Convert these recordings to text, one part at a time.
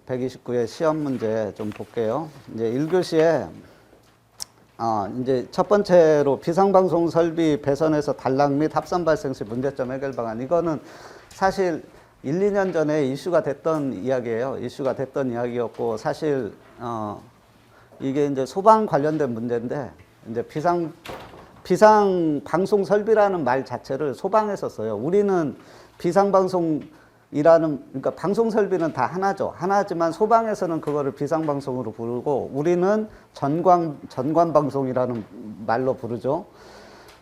129의 시험 문제 좀 볼게요. 이제 1교시에 이제 첫 번째로 비상방송 설비 배선에서 단락 및 합선 발생 시 문제점 해결 방안. 이거는 사실 1, 2년 전에 이슈가 됐던 이야기예요. 이슈가 됐던 이야기였고, 사실 이게 이제 소방 관련된 문제인데, 이제 비상방송 설비라는 말 자체를 소방에서 써요. 우리는 그러니까 방송 설비는 다 하나죠. 하나지만 소방에서는 그거를 비상방송으로 부르고, 우리는 전관방송이라는 말로 부르죠.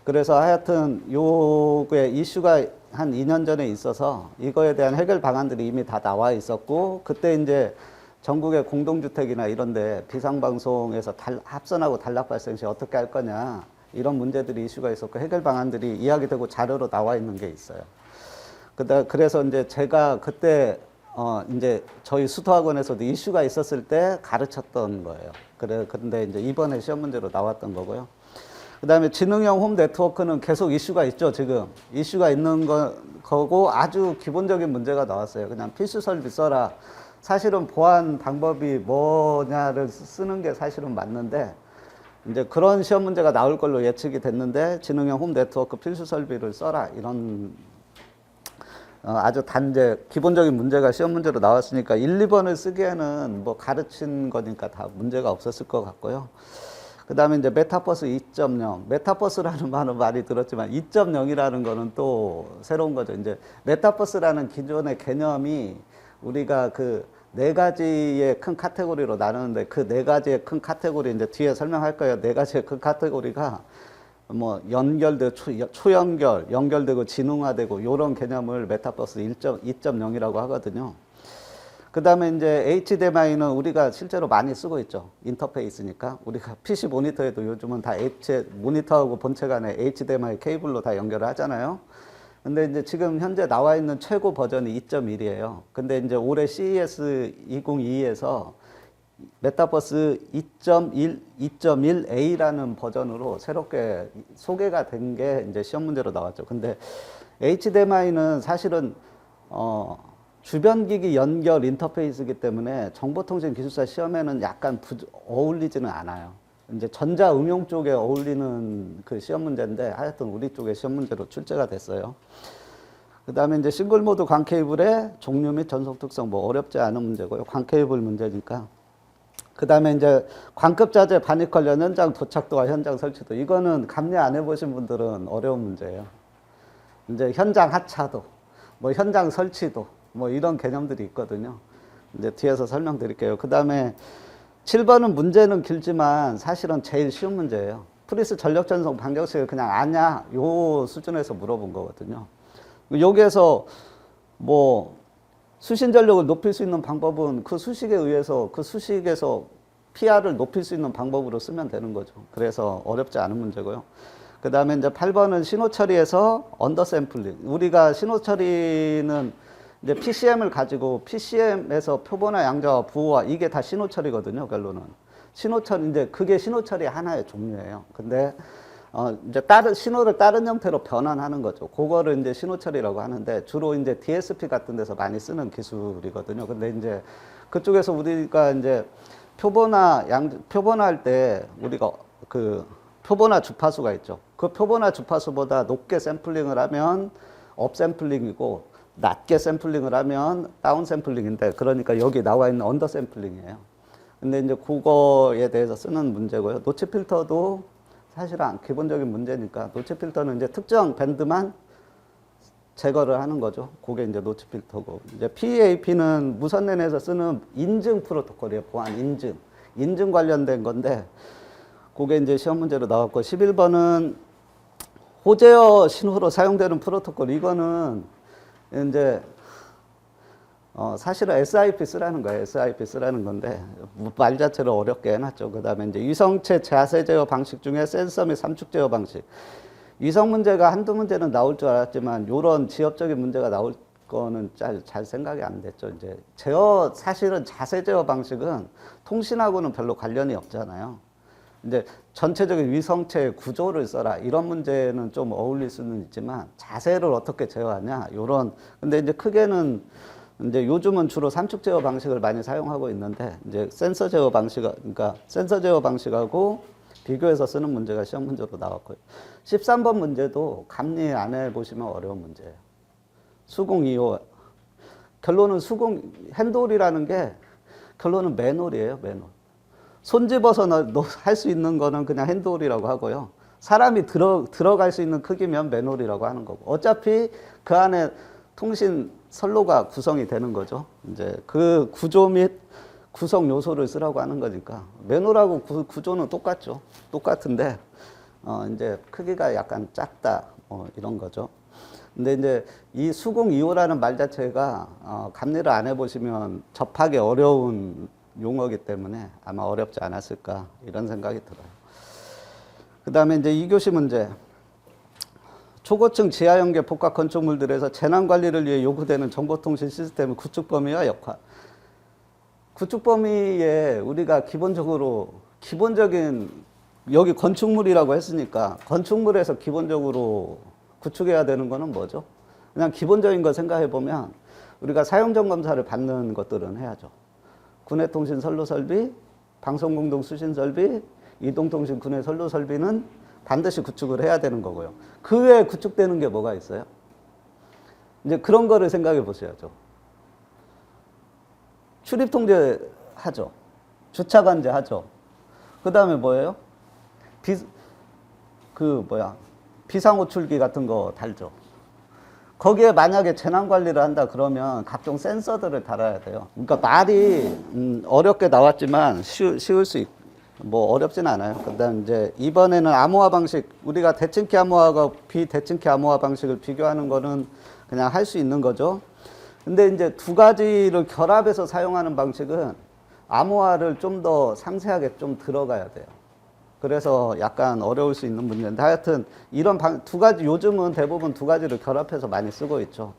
그래서 하여튼 요게 이슈가 한 2년 전에 있어서 이거에 대한 해결 방안들이 이미 다 나와 있었고, 그때 이제 전국의 공동주택이나 이런데 비상방송에서 합선하고 단락 발생 시 어떻게 할 거냐, 이런 문제들이 이슈가 있었고, 해결 방안들이 이야기되고 자료로 나와 있는 게 있어요. 그래서 이제 제가 그때 이제 저희 수도학원에서도 이슈가 있었을 때 가르쳤던 거예요. 근데 이제 이번에 시험 문제로 나왔던 거고요. 그 다음에 지능형 홈 네트워크는 계속 이슈가 있죠, 지금. 이슈가 있는 거고, 아주 기본적인 문제가 나왔어요. 그냥 필수 설비 써라. 사실은 보안 방법이 뭐냐를 쓰는 게 사실은 맞는데, 이제 그런 시험 문제가 나올 걸로 예측이 됐는데, 지능형 홈 네트워크 필수 설비를 써라. 이런 아주 기본적인 문제가 시험 문제로 나왔으니까 1, 2번을 쓰기에는 뭐 가르친 거니까 다 문제가 없었을 것 같고요. 그 다음에 이제 메타버스 2.0. 메타버스라는 말은 많이 들었지만 2.0이라는 거는 또 새로운 거죠. 이제 메타버스라는 기존의 개념이 우리가 그 네 가지의 큰 카테고리로 나누는데, 그 네 가지의 큰 카테고리 이제 뒤에 설명할 거예요. 네 가지의 큰 카테고리가 뭐 연결되고 초연결, 연결되고 지능화되고 이런 개념을 메타버스 2.0이라고 하거든요. 그 다음에 이제 HDMI는 우리가 실제로 많이 쓰고 있죠. 인터페이스니까. 우리가 PC 모니터에도 요즘은 다 모니터하고 본체 간에 HDMI 케이블로 다 연결을 하잖아요. 근데 이제 지금 현재 나와 있는 최고 버전이 2.1이에요. 근데 이제 올해 CES 2022에서 메타버스 2.1A라는 버전으로 새롭게 소개가 된 게 이제 시험 문제로 나왔죠. 근데 HDMI는 사실은 주변 기기 연결 인터페이스이기 때문에 정보통신기술사 시험에는 약간 어울리지는 않아요. 이제 전자응용 쪽에 어울리는 그 시험 문제인데, 하여튼 우리 쪽에 시험 문제로 출제가 됐어요. 그 다음에 이제 싱글모드 광케이블의 종류 및 전송 특성, 뭐 어렵지 않은 문제고요. 광케이블 문제니까. 그 다음에 이제 광급자재 반입 관련 현장 도착도와 현장 설치도. 이거는 감리 안 해보신 분들은 어려운 문제예요. 이제 현장 하차도, 뭐 현장 설치도, 뭐 이런 개념들이 있거든요. 이제 뒤에서 설명드릴게요. 그 다음에 7번은 문제는 길지만 사실은 제일 쉬운 문제예요. 프리스 전력 전송 반경식을 그냥 아냐, 요 수준에서 물어본 거거든요. 여기에서 뭐 수신 전력을 높일 수 있는 방법은 그 수식에 의해서 그 수식에서 PR을 높일 수 있는 방법으로 쓰면 되는 거죠. 그래서 어렵지 않은 문제고요. 그 다음에 이제 8번은 신호 처리에서 언더 샘플링. 우리가 신호 처리는 이제 PCM을 가지고 PCM에서 표본화, 양자와 부호화, 이게 다 신호 처리거든요, 결론은. 신호 처리, 이제 그게 신호 처리 하나의 종류예요. 근데 이제 신호를 다른 형태로 변환하는 거죠. 그거를 이제 신호 처리라고 하는데, 주로 이제 DSP 같은 데서 많이 쓰는 기술이거든요. 근데 이제 그쪽에서 우리가 이제 표본화할 때 우리가 그 표본화 주파수가 있죠. 그 표본화 주파수보다 높게 샘플링을 하면 업 샘플링이고, 낮게 샘플링을 하면 다운 샘플링인데, 그러니까 여기 나와 있는 언더 샘플링이에요. 근데 이제 그거에 대해서 쓰는 문제고요. 노치 필터도 사실은 기본적인 문제니까, 노치 필터는 이제 특정 밴드만 제거를 하는 거죠. 그게 이제 노치 필터고. 이제 PAP는 무선내 내에서 쓰는 인증 프로토콜이에요. 보안 인증. 인증 관련된 건데, 그게 이제 시험 문제로 나왔고, 11번은 호재어 신호로 사용되는 프로토콜. 이거는 이제 사실은 SIP 쓰라는 거예요. SIP 쓰라는 건데 말 자체를 어렵게 해놨죠. 그 다음에 이제 위성체 자세 제어 방식 중에 센서 및 삼축 제어 방식. 위성 문제가 한두 문제는 나올 줄 알았지만 요런 지엽적인 문제가 나올 거는 잘 생각이 안 됐죠. 이제 사실은 자세 제어 방식은 통신하고는 별로 관련이 없잖아요. 이제 전체적인 위성체의 구조를 써라, 이런 문제는 좀 어울릴 수는 있지만, 자세를 어떻게 제어하냐, 요런. 근데 이제 크게는 이제 요즘은 주로 삼축 제어 방식을 많이 사용하고 있는데 이제 센서 제어 방식, 그러니까 센서 제어 방식하고 비교해서 쓰는 문제가 시험 문제로 나왔고요. 13번 문제도 감리 안 해보시면 어려운 문제예요. 수공 2호. 결론은 수공, 핸돌이라는 게 결론은 맨홀이에요, 맨홀. 손 집어서 할 수 있는 거는 그냥 핸돌이라고 하고요. 사람이 들어갈 수 있는 크기면 맨홀이라고 하는 거고. 어차피 그 안에 통신 선로가 구성이 되는 거죠. 이제 그 구조 및 구성 요소를 쓰라고 하는 거니까. 맨홀하고 구조는 똑같죠. 똑같은데, 이제 크기가 약간 작다. 이런 거죠. 근데 이제 이 수공 2호라는 말 자체가, 감리를 안 해보시면 접하기 어려운 용어이기 때문에 아마 어렵지 않았을까. 이런 생각이 들어요. 그 다음에 이제 2교시 문제. 초고층 지하연계 복합 건축물들에서 재난관리를 위해 요구되는 정보통신 시스템의 구축 범위와 역할. 구축 범위에 우리가 기본적인 여기 건축물이라고 했으니까 건축물에서 기본적으로 구축해야 되는 거는 뭐죠? 그냥 기본적인 거 생각해 보면 우리가 사용점검사를 받는 것들은 해야죠. 군해통신 선로 설비, 방송공동 수신 설비, 이동통신 군해 선로 설비는 반드시 구축을 해야 되는 거고요. 그 외에 구축되는 게 뭐가 있어요? 이제 그런 거를 생각해 보셔야죠. 출입통제 하죠. 주차관제 하죠. 그 다음에 뭐예요? 비상호출기 같은 거 달죠. 거기에 만약에 재난관리를 한다 그러면 각종 센서들을 달아야 돼요. 그러니까 말이 어렵게 나왔지만 쉬울 수 있고 뭐 어렵진 않아요. 그다음 이제 이번에는 암호화 방식, 우리가 대칭키 암호화가 비대칭키 암호화 방식을 비교하는 거는 그냥 할 수 있는 거죠. 근데 이제 두 가지를 결합해서 사용하는 방식은 암호화를 좀 더 상세하게 좀 들어가야 돼요. 그래서 약간 어려울 수 있는 문제인데 하여튼 이런 두 가지, 요즘은 대부분 두 가지를 결합해서 많이 쓰고 있죠.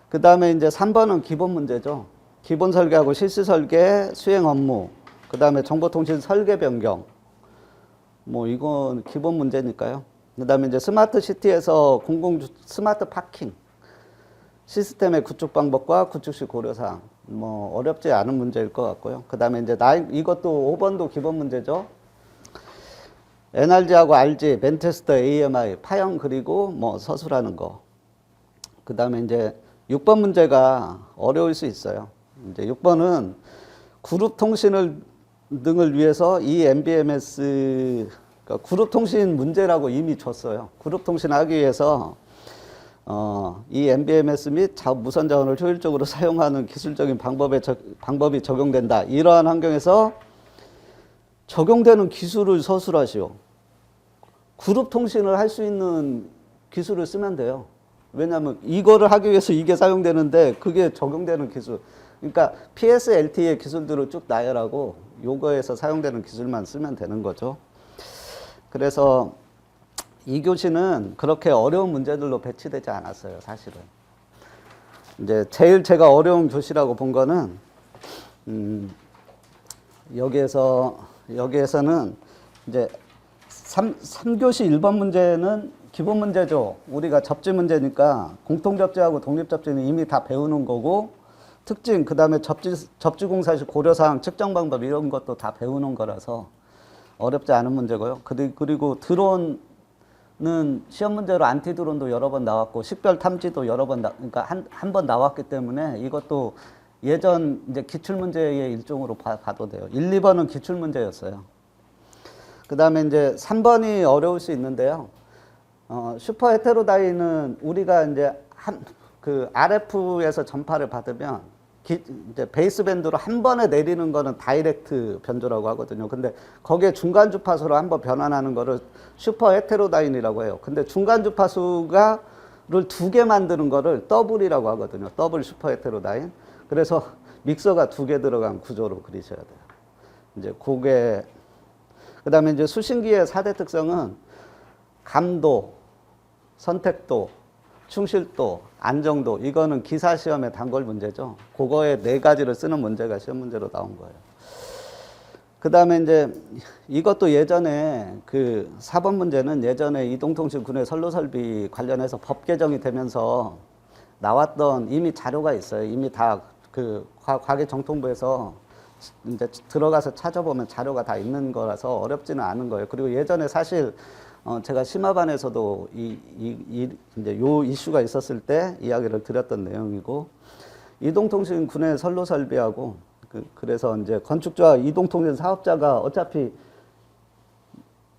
그 다음에 이제 3번은 기본 문제죠. 기본 설계하고 실시 설계, 수행 업무, 그 다음에 정보통신 설계 변경. 뭐 이건 기본 문제니까요. 그 다음에 이제 스마트 시티에서 스마트 파킹. 시스템의 구축 방법과 구축 시 고려사항. 뭐 어렵지 않은 문제일 것 같고요. 그 다음에 이제 이것도 5번도 기본 문제죠. NRG하고 RG, 맨체스터 AMI, 파형 그리고 뭐 서술하는 거. 그 다음에 이제 6번 문제가 어려울 수 있어요. 이제 6번은 그룹 통신을 등을 위해서 이 MBMS, 그러니까 그룹 통신 문제라고 이미 줬어요. 그룹 통신 하기 위해서 이 MBMS 및 무선 자원을 효율적으로 사용하는 기술적인 방법이 적용된다. 이러한 환경에서 적용되는 기술을 서술하시오. 그룹 통신을 할 수 있는 기술을 쓰면 돼요. 왜냐하면 이거를 하기 위해서 이게 사용되는데 그게 적용되는 기술. 그러니까 PSLT의 기술들을 쭉 나열하고 요거에서 사용되는 기술만 쓰면 되는 거죠. 그래서 2교시는 그렇게 어려운 문제들로 배치되지 않았어요, 사실은. 이제 제일 제가 어려운 교시라고 본 거는 여기에서는 이제 3교시 1번 문제는 기본 문제죠. 우리가 접지 문제니까 공통접지하고 독립접지는 이미 다 배우는 거고, 특징, 그 다음에 접지공사 시 고려사항, 측정 방법 이런 것도 다 배우는 거라서 어렵지 않은 문제고요. 그리고 드론은 시험 문제로 안티 드론도 여러 번 나왔고, 식별 탐지도 여러 번, 그러니까 한 번 나왔기 때문에 이것도 예전 이제 기출문제의 일종으로 봐도 돼요. 1, 2번은 기출문제였어요. 그 다음에 이제 3번이 어려울 수 있는데요. 슈퍼 헤테로다인은 우리가 이제 RF에서 전파를 받으면 이제 베이스밴드로 한 번에 내리는 거는 다이렉트 변조라고 하거든요. 근데 거기에 중간 주파수로 한번 변환하는 거를 슈퍼 헤테로다인이라고 해요. 근데 중간 주파수를 두 개 만드는 거를 더블이라고 하거든요. 더블 슈퍼 헤테로다인. 그래서 믹서가 두 개 들어간 구조로 그리셔야 돼요. 이제 그게, 그 다음에 이제 수신기의 4대 특성은 감도, 선택도, 충실도, 안정도, 이거는 기사 시험의 단골 문제죠. 그거에 4가지를 쓰는 문제가 시험 문제로 나온 거예요. 그 다음에 이제 이것도 예전에 4번 문제는 예전에 이동통신 군의 선로 설비 관련해서 법 개정이 되면서 나왔던 이미 자료가 있어요. 이미 다 그 과기정통부에서 이제 들어가서 찾아보면 자료가 다 있는 거라서 어렵지는 않은 거예요. 그리고 예전에 사실 제가 심화반에서도 이제 요 이슈가 있었을 때 이야기를 드렸던 내용이고, 이동통신 군의 선로 설비하고 그래서 이제 건축주와 이동통신 사업자가 어차피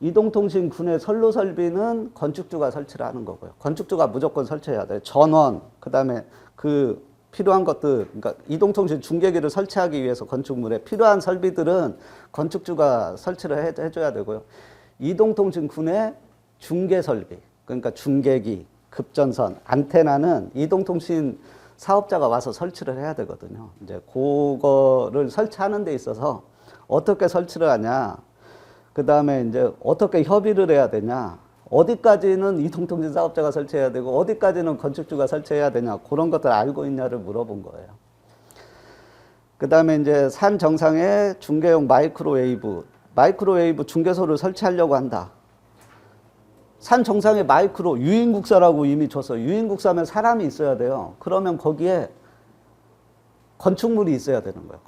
이동통신 군의 선로 설비는 건축주가 설치를 하는 거고요. 건축주가 무조건 설치해야 돼요. 전원, 그다음에 그 필요한 것들, 그러니까 이동통신 중계기를 설치하기 위해서 건축물에 필요한 설비들은 건축주가 설치를 해줘야 되고요. 이동통신 군의 중계 설비, 그러니까 중계기, 급전선, 안테나는 이동통신 사업자가 와서 설치를 해야 되거든요. 이제 그거를 설치하는 데 있어서 어떻게 설치를 하냐, 그 다음에 이제 어떻게 협의를 해야 되냐, 어디까지는 이동통신 사업자가 설치해야 되고 어디까지는 건축주가 설치해야 되냐, 그런 것들 알고 있냐를 물어본 거예요. 그 다음에 이제 산 정상에 중계용 마이크로웨이브 중계소를 설치하려고 한다. 산 정상에 유인국사라고 이미 줬어요. 유인국사면 사람이 있어야 돼요. 그러면 거기에 건축물이 있어야 되는 거예요.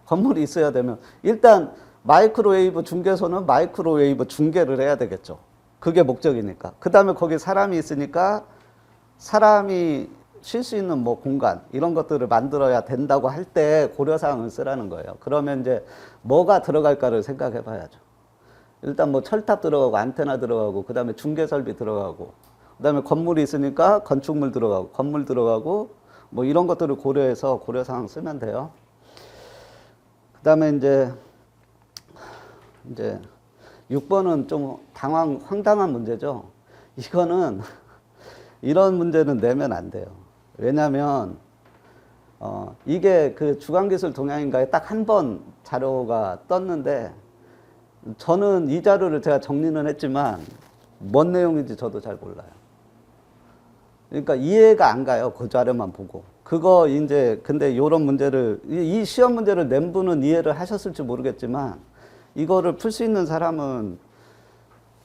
건물이 있어야 되면 일단 마이크로웨이브 중계소는 마이크로웨이브 중계를 해야 되겠죠. 그게 목적이니까. 그 다음에 거기 사람이 있으니까 사람이 쉴 수 있는 뭐 공간 이런 것들을 만들어야 된다고 할 때 고려사항을 쓰라는 거예요. 그러면 이제 뭐가 들어갈까를 생각해 봐야죠. 일단 뭐 철탑 들어가고 안테나 들어가고 그 다음에 중계설비 들어가고 그 다음에 건물이 있으니까 건축물 들어가고 건물 들어가고 뭐 이런 것들을 고려해서 고려사항 쓰면 돼요. 그 다음에 이제 6번은 좀 황당한 문제죠. 이거는 이런 문제는 내면 안 돼요. 왜냐하면 이게 그 주간기술 동향인가에 딱 한 번 자료가 떴는데 저는 이 자료를 제가 정리는 했지만 뭔 내용인지 저도 잘 몰라요. 그러니까 이해가 안 가요. 그 자료만 보고. 그거 이제 근데 이런 문제를 이 시험 문제를 낸 분은 이해를 하셨을지 모르겠지만 이거를 풀 수 있는 사람은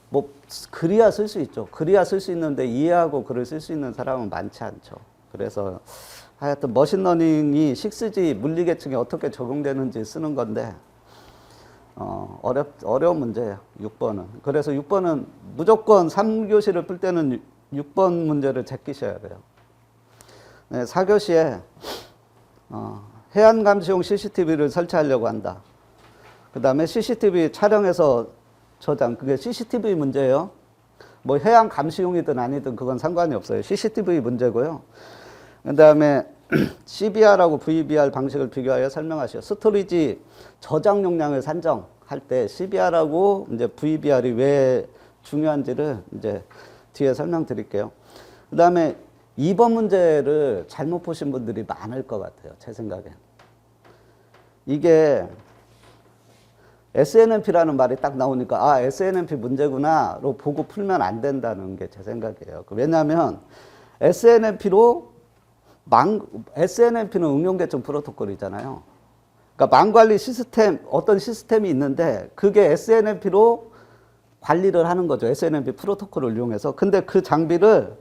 뭐 글이야 쓸 수 있죠. 글이야 쓸 수 있는데 이해하고 글을 쓸 수 있는 사람은 많지 않죠. 그래서 하여튼 머신러닝이 6G 물리계층에 어떻게 적용되는지 쓰는 건데 어려운 문제예요. 6번은. 그래서 6번은 무조건 3교시를 풀 때는 6번 문제를 제끼셔야 돼요. 네, 4교시에 해안감시용 CCTV를 설치하려고 한다. 그 다음에 CCTV 촬영해서 저장, 그게 CCTV 문제예요. 뭐 해양 감시용이든 아니든 그건 상관이 없어요. CCTV 문제고요. 그 다음에 CBR하고 VBR 방식을 비교하여 설명하시오. 스토리지 저장 용량을 산정할 때 CBR하고 이제 VBR이 왜 중요한지를 이제 뒤에 설명드릴게요. 그 다음에 2번 문제를 잘못 보신 분들이 많을 것 같아요. 제 생각엔. 이게 SNMP라는 말이 딱 나오니까 아 SNMP 문제구나로 보고 풀면 안 된다는 게 제 생각이에요. 왜냐하면 SNMP는 응용계층 프로토콜이잖아요. 그러니까 망관리 시스템 어떤 시스템이 있는데 그게 SNMP로 관리를 하는 거죠. SNMP 프로토콜을 이용해서. 근데 그 장비를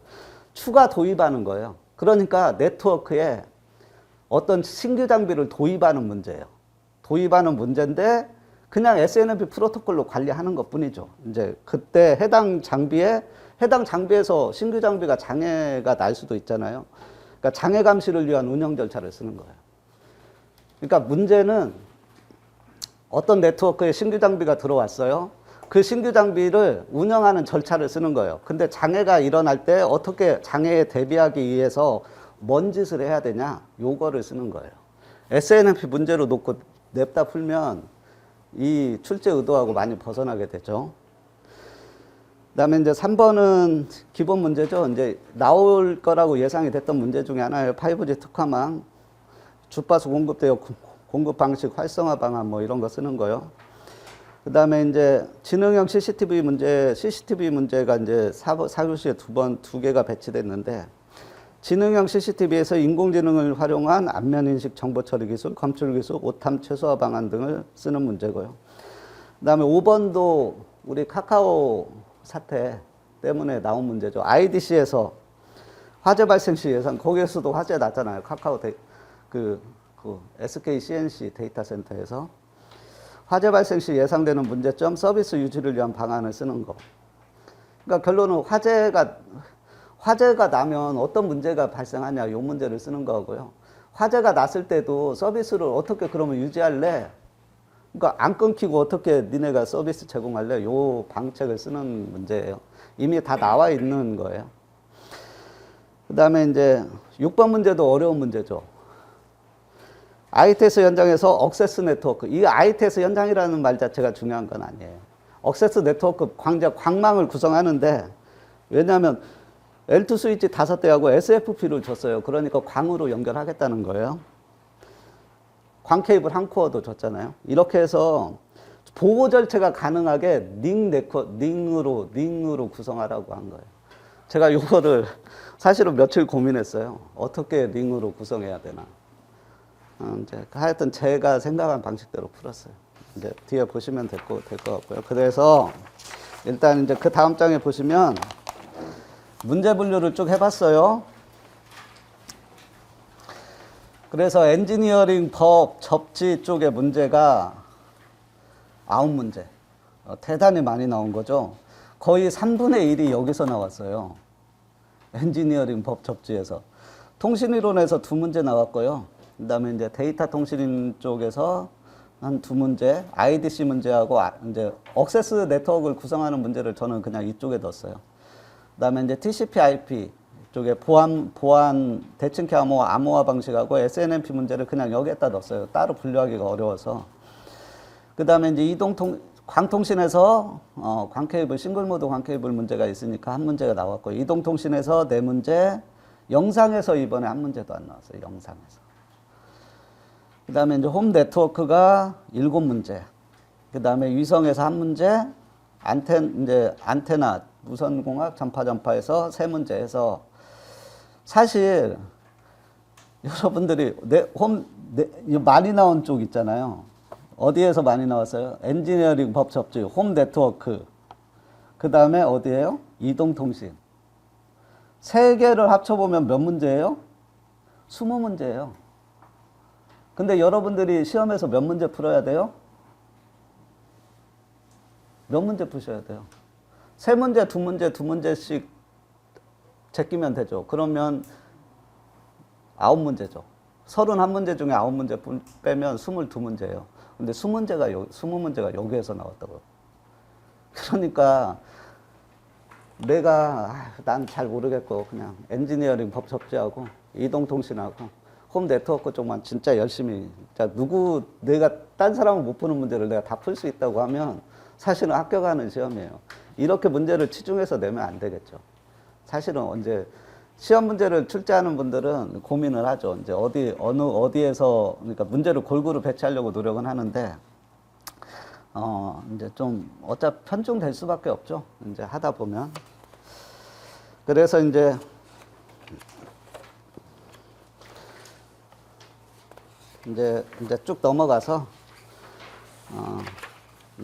추가 도입하는 거예요. 그러니까 네트워크에 어떤 신규 장비를 도입하는 문제예요. 도입하는 문제인데 그냥 SNMP 프로토콜로 관리하는 것 뿐이죠. 이제 그때 해당 장비에서 신규 장비가 장애가 날 수도 있잖아요. 그러니까 장애 감시를 위한 운영 절차를 쓰는 거예요. 그러니까 문제는 어떤 네트워크에 신규 장비가 들어왔어요. 그 신규 장비를 운영하는 절차를 쓰는 거예요. 근데 장애가 일어날 때 어떻게 장애에 대비하기 위해서 뭔 짓을 해야 되냐? 요거를 쓰는 거예요. SNMP 문제로 놓고 냅다 풀면 이 출제 의도하고 많이 벗어나게 되죠. 그 다음에 이제 3번은 기본 문제죠. 이제 나올 거라고 예상이 됐던 문제 중에 하나예요. 5G 특화망, 주파수 공급대역 공급 방식 활성화 방안 뭐 이런 거 쓰는 거요. 그 다음에 이제 지능형 CCTV 문제가 이제 4교시에 두 개가 배치됐는데 지능형 CCTV에서 인공지능을 활용한 안면인식 정보처리 기술, 검출 기술, 오탐 최소화 방안 등을 쓰는 문제고요. 그 다음에 5번도 우리 카카오 사태 때문에 나온 문제죠. IDC에서 화재 발생 시 예상, 거기에서도 화재 났잖아요. 카카오 그 SK CNC 데이터 센터에서. 화재 발생 시 예상되는 문제점, 서비스 유지를 위한 방안을 쓰는 거. 그러니까 결론은 화재가 나면 어떤 문제가 발생하냐, 요 문제를 쓰는 거고요. 화재가 났을 때도 서비스를 어떻게 그러면 유지할래? 그러니까 안 끊기고 어떻게 니네가 서비스 제공할래? 요 방책을 쓰는 문제예요. 이미 다 나와 있는 거예요. 그 다음에 이제 6번 문제도 어려운 문제죠. ITS 현장에서 억세스 네트워크. 이 ITS 현장이라는 말 자체가 중요한 건 아니에요. 억세스 네트워크 광망을 구성하는데, 왜냐하면 L2 스위치 5대하고 SFP를 줬어요. 그러니까 광으로 연결하겠다는 거예요. 광 케이블 한 코어도 줬잖아요. 이렇게 해서 보호 절차가 가능하게 링으로 구성하라고 한 거예요. 제가 이거를 사실은 며칠 고민했어요. 어떻게 링으로 구성해야 되나. 이제 하여튼 제가 생각한 방식대로 풀었어요. 이제 뒤에 보시면 될 것 같고요. 그래서 일단 이제 그 다음 장에 보시면 문제 분류를 쭉 해봤어요. 그래서 엔지니어링 법 접지 쪽의 문제가 9문제. 대단히 많이 나온 거죠. 거의 3분의 1이 여기서 나왔어요. 엔지니어링 법 접지에서. 통신이론에서 2문제 나왔고요. 그 다음에 이제 데이터 통신 쪽에서 한 2문제, IDC 문제하고 이제 억세스 네트워크를 구성하는 문제를 저는 그냥 이쪽에 넣었어요. 그 다음에 이제 TCP/IP 쪽에 보안 대칭 암호화 방식하고 SNMP 문제를 그냥 여기에다 넣었어요. 따로 분류하기가 어려워서. 그 다음에 이제 광통신에서 광케이블, 싱글모드 광케이블 문제가 있으니까 한 문제가 나왔고, 이동통신에서 4문제, 영상에서 이번에 한 문제도 안 나왔어요. 영상에서. 그 다음에 이제 홈 네트워크가 7문제. 그 다음에 위성에서 한 문제, 안테나, 무선공학, 전파에서 3문제 해서, 사실, 여러분들이 많이 나온 쪽 있잖아요. 어디에서 많이 나왔어요? 엔지니어링 법 접지, 홈 네트워크. 그 다음에 어디예요? 이동통신. 3개를 합쳐보면 몇 문제예요? 20문제예요. 근데 여러분들이 시험에서 몇 문제 풀어야 돼요? 몇 문제 푸셔야 돼요? 3문제, 2문제씩 제끼면 되죠. 그러면 9문제죠. 31문제 중에 9문제 빼면 22문제예요. 근데 20문제가 여기에서 나왔다고요. 그러니까 난 잘 모르겠고 그냥 엔지니어링 법 접지하고 이동통신하고 홈 네트워크 쪽만 진짜 열심히, 내가 딴 사람은 못 푸는 문제를 내가 다 풀 수 있다고 하면 사실은 합격하는 시험이에요. 이렇게 문제를 치중해서 내면 안 되겠죠. 사실은 언제 시험 문제를 출제하는 분들은 고민을 하죠. 이제 어디에서, 그러니까 문제를 골고루 배치하려고 노력은 하는데, 이제 좀, 어차피 편중될 수밖에 없죠. 이제 하다 보면. 그래서 이제 쭉 넘어가서,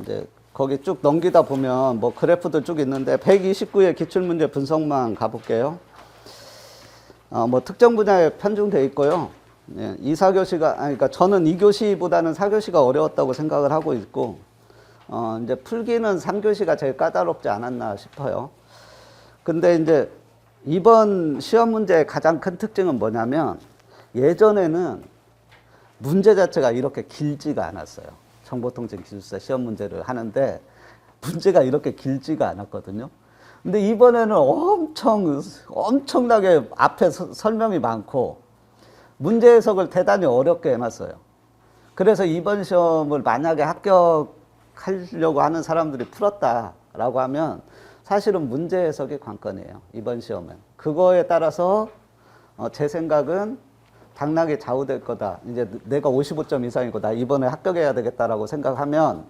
이제 거기 쭉 넘기다 보면 뭐 그래프들 쭉 있는데 129의 기출문제 분석만 가볼게요. 뭐 특정 분야에 편중돼 있고요. 예, 그러니까 저는 2교시보다는 4교시가 어려웠다고 생각을 하고 있고, 이제 풀기는 3교시가 제일 까다롭지 않았나 싶어요. 근데 이제 이번 시험 문제의 가장 큰 특징은 뭐냐면, 예전에는 문제 자체가 이렇게 길지가 않았어요. 정보통신기술사 시험 문제를 하는데 문제가 이렇게 길지가 않았거든요. 근데 이번에는 엄청나게 앞에 설명이 많고 문제 해석을 대단히 어렵게 해놨어요. 그래서 이번 시험을 만약에 합격하려고 하는 사람들이 풀었다라고 하면 사실은 문제 해석이 관건이에요. 이번 시험은. 그거에 따라서 제 생각은 당락이 좌우될 거다. 이제 내가 55점 이상이고 나 이번에 합격해야 되겠다라고 생각하면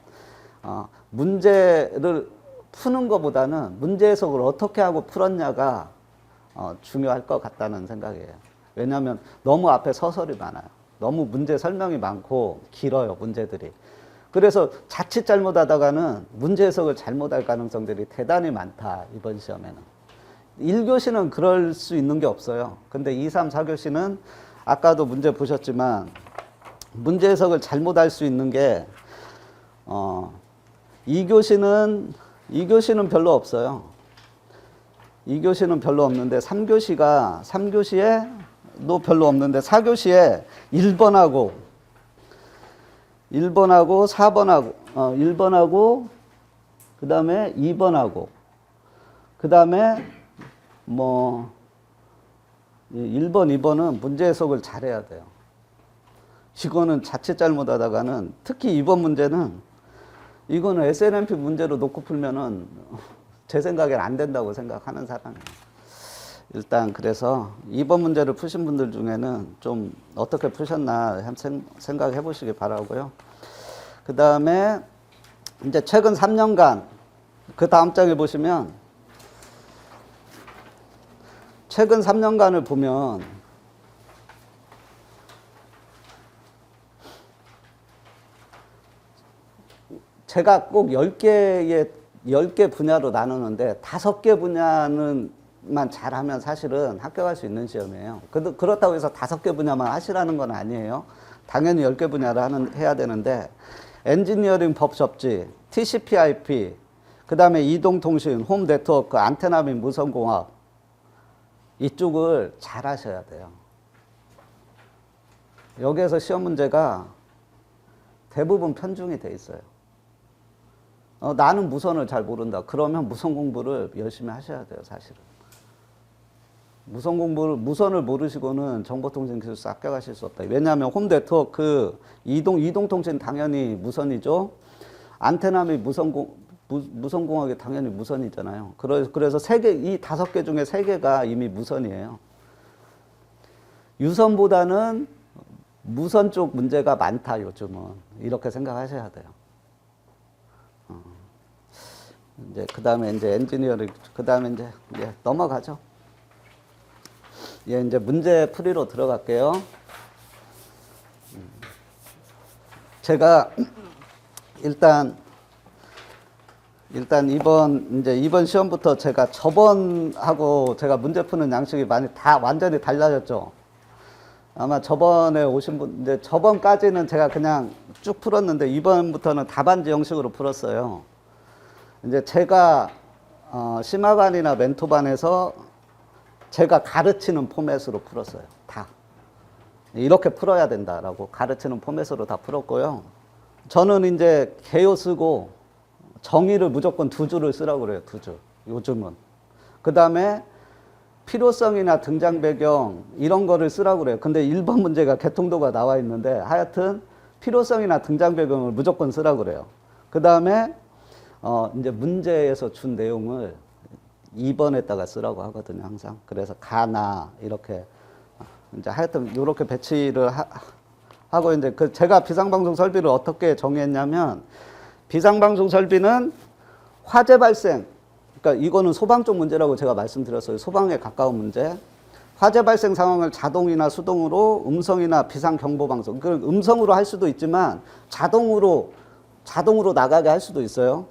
문제를 푸는 것보다는 문제 해석을 어떻게 하고 풀었냐가 중요할 것 같다는 생각이에요. 왜냐하면 너무 앞에 서설이 많아요. 너무 문제 설명이 많고 길어요, 문제들이. 그래서 자칫 잘못하다가는 문제 해석을 잘못할 가능성들이 대단히 많다, 이번 시험에는. 1교시는 그럴 수 있는 게 없어요. 근데 2, 3, 4교시는 아까도 문제 보셨지만 문제 해석을 잘못할 수 있는 게 2교시는 별로 없어요. 2교시는 별로 없는데 3교시에도 별로 없는데 4교시에 1번하고 4번하고 그 다음에 2번하고 그 다음에 뭐 1번, 2번은 문제 해석을 잘해야 돼요. 이거는 자칫 잘못하다가는 특히 2번 문제는 이거는 SNMP 문제로 놓고 풀면은 제 생각엔 안 된다고 생각하는 사람이에요. 일단 그래서 2번 문제를 푸신 분들 중에는 좀 어떻게 푸셨나 생각해 보시기 바라고요. 그 다음에 이제 최근 3년간 그 다음 장에 보시면 최근 3년간을 보면 제가 꼭 10개 분야로 나누는데 5개 분야는만 잘하면 사실은 합격할 수 있는 시험이에요. 그렇다고 해서 5개 분야만 하시라는 건 아니에요. 당연히 10개 분야를 해야 되는데 엔지니어링 법 접지, TCP/IP, 그 다음에 이동통신, 홈 네트워크, 안테나 및 무선공학 이쪽을 잘 하셔야 돼요. 여기에서 시험 문제가 대부분 편중이 돼 있어요. 나는 무선을 잘 모른다. 그러면 무선 공부를 열심히 하셔야 돼요, 사실은. 무선을 모르시고는 정보통신기술사 합격하실 수 없다. 왜냐하면 홈 네트워크, 이동통신 당연히 무선이죠. 안테나 및 무선공학이 당연히 무선이잖아요. 그래서 이 5개 중에 3개가 이미 무선이에요. 유선보다는 무선 쪽 문제가 많다, 요즘은. 이렇게 생각하셔야 돼요. 이제 그 다음에 이제 엔지니어링, 그 다음에 이제 넘어가죠. 이제 문제 풀이로 들어갈게요. 제가 일단 이번 시험부터 제가 저번하고 제가 문제 푸는 양식이 완전히 달라졌죠. 아마 저번에 오신 분, 이제 저번까지는 제가 그냥 쭉 풀었는데 이번부터는 답안지 형식으로 풀었어요. 이제 제가 심화반이나 멘토반에서 제가 가르치는 포맷으로 풀었어요. 다. 이렇게 풀어야 된다라고 가르치는 포맷으로 다 풀었고요. 저는 이제 개요 쓰고 정의를 무조건 2줄을 쓰라고 그래요. 2줄. 요즘은. 그 다음에 필요성이나 등장 배경 이런 거를 쓰라고 그래요. 근데 1번 문제가 개통도가 나와 있는데 하여튼 필요성이나 등장 배경을 무조건 쓰라고 그래요. 그 다음에 이제 문제에서 준 내용을 2번에다가 쓰라고 하거든요, 항상. 그래서 가나 이렇게 이제 하여튼 이렇게 배치를 하고 이제 제가 비상방송 설비를 어떻게 정의했냐면 비상방송 설비는 화재 발생, 그러니까 이거는 소방 쪽 문제라고 제가 말씀드렸어요. 소방에 가까운 문제. 화재 발생 상황을 자동이나 수동으로 음성이나 비상경보방송. 음성으로 할 수도 있지만 자동으로 나가게 할 수도 있어요.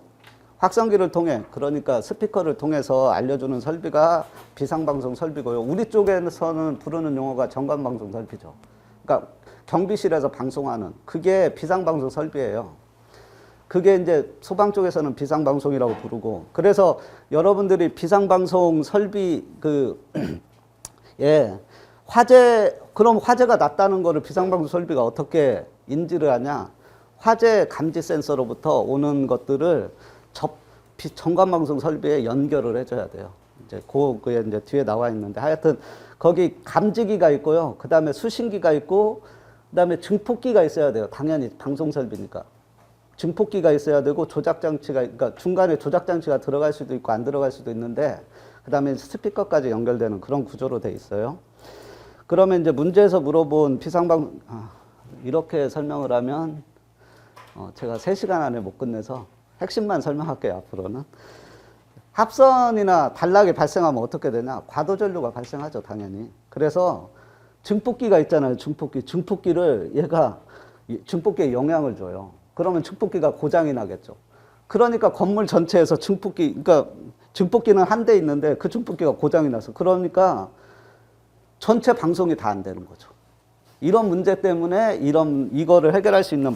확성기를 통해, 그러니까 스피커를 통해서 알려주는 설비가 비상방송 설비고요. 우리 쪽에서는 부르는 용어가 정관방송 설비죠. 그러니까 경비실에서 방송하는 그게 비상방송 설비예요. 그게 이제 소방 쪽에서는 비상방송이라고 부르고, 그래서 여러분들이 비상방송 설비 그럼 화재가 났다는 거를 비상방송 설비가 어떻게 인지를 하냐? 화재 감지 센서로부터 오는 것들을 전관방송 설비에 연결을 해줘야 돼요. 이제 그게 이제 뒤에 나와 있는데 하여튼 거기 감지기가 있고요. 그 다음에 수신기가 있고, 그 다음에 증폭기가 있어야 돼요. 당연히 방송 설비니까. 증폭기가 있어야 되고 그러니까 중간에 조작장치가 들어갈 수도 있고 안 들어갈 수도 있는데, 그 다음에 스피커까지 연결되는 그런 구조로 돼 있어요. 그러면 이제 문제에서 물어본 이렇게 설명을 하면 제가 3시간 안에 못 끝내서 핵심만 설명할게요, 앞으로는. 합선이나 단락이 발생하면 어떻게 되냐? 과도전류가 발생하죠, 당연히. 그래서 증폭기가 있잖아요, 증폭기. 증폭기에 영향을 증폭기에 영향을 줘요. 그러면 증폭기가 고장이 나겠죠. 그러니까 건물 전체에서 증폭기 증폭기는 한 대 있는데 그 증폭기가 고장이 나서 그러니까 전체 방송이 다 안 되는 거죠. 이런 문제 때문에 이거를 해결할 수 있는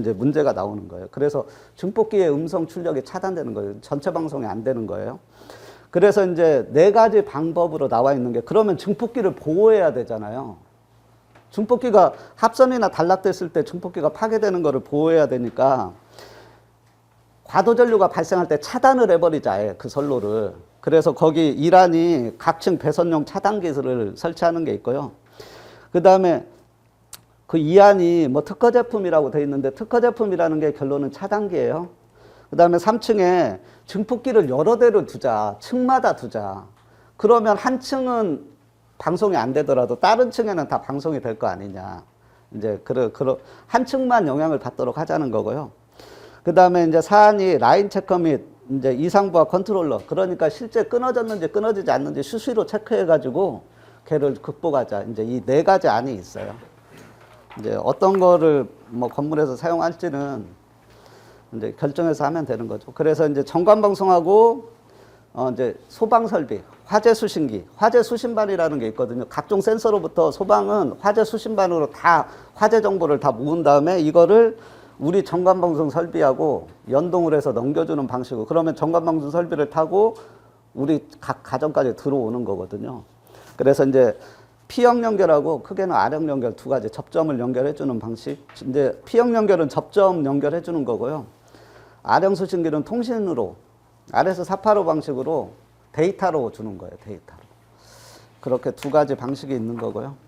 이제 문제가 나오는 거예요. 그래서 증폭기의 음성 출력이 차단되는 거예요. 전체 방송이 안 되는 거예요. 그래서 이제 4가지 방법으로 나와 있는 게 그러면 증폭기를 보호해야 되잖아요. 증폭기가 합선이나 단락됐을 때 증폭기가 파괴되는 거를 보호해야 되니까 과도 전류가 발생할 때 차단을 해버리자, 아예 그 선로를. 그래서 거기 이란이 각층 배선용 차단 기술을 설치하는 게 있고요. 그 다음에 그 이안이 뭐 특허 제품이라고 돼 있는데 특허 제품이라는 게 결론은 차단기예요. 그 다음에 3층에 증폭기를 여러 대를 두자, 층마다 두자. 그러면 한 층은 방송이 안 되더라도 다른 층에는 다 방송이 될 거 아니냐. 이제 한 층만 영향을 받도록 하자는 거고요. 그 다음에 이제 사안이 라인 체커 및 이제 이상부하 컨트롤러. 그러니까 실제 끊어졌는지 끊어지지 않는지 수시로 체크해가지고 걔를 극복하자. 이제 이 4가지 안이 있어요. 이제 어떤 거를 뭐 건물에서 사용할지는 이제 결정해서 하면 되는 거죠. 그래서 이제 전관방송하고 이제 소방 설비, 화재 수신기, 화재 수신반이라는 게 있거든요. 각종 센서로부터 소방은 화재 수신반으로 다 화재 정보를 다 모은 다음에 이거를 우리 전관방송 설비하고 연동을 해서 넘겨주는 방식으로. 그러면 전관방송 설비를 타고 우리 각 가정까지 들어오는 거거든요. 그래서 이제 P형 연결하고 크게는 R형 연결 2가지 접점을 연결해주는 방식. 이제 P형 연결은 접점 연결해주는 거고요. R형 수신기는 통신으로 RS485 방식으로 데이터로 주는 거예요. 데이터로. 그렇게 2가지 방식이 있는 거고요.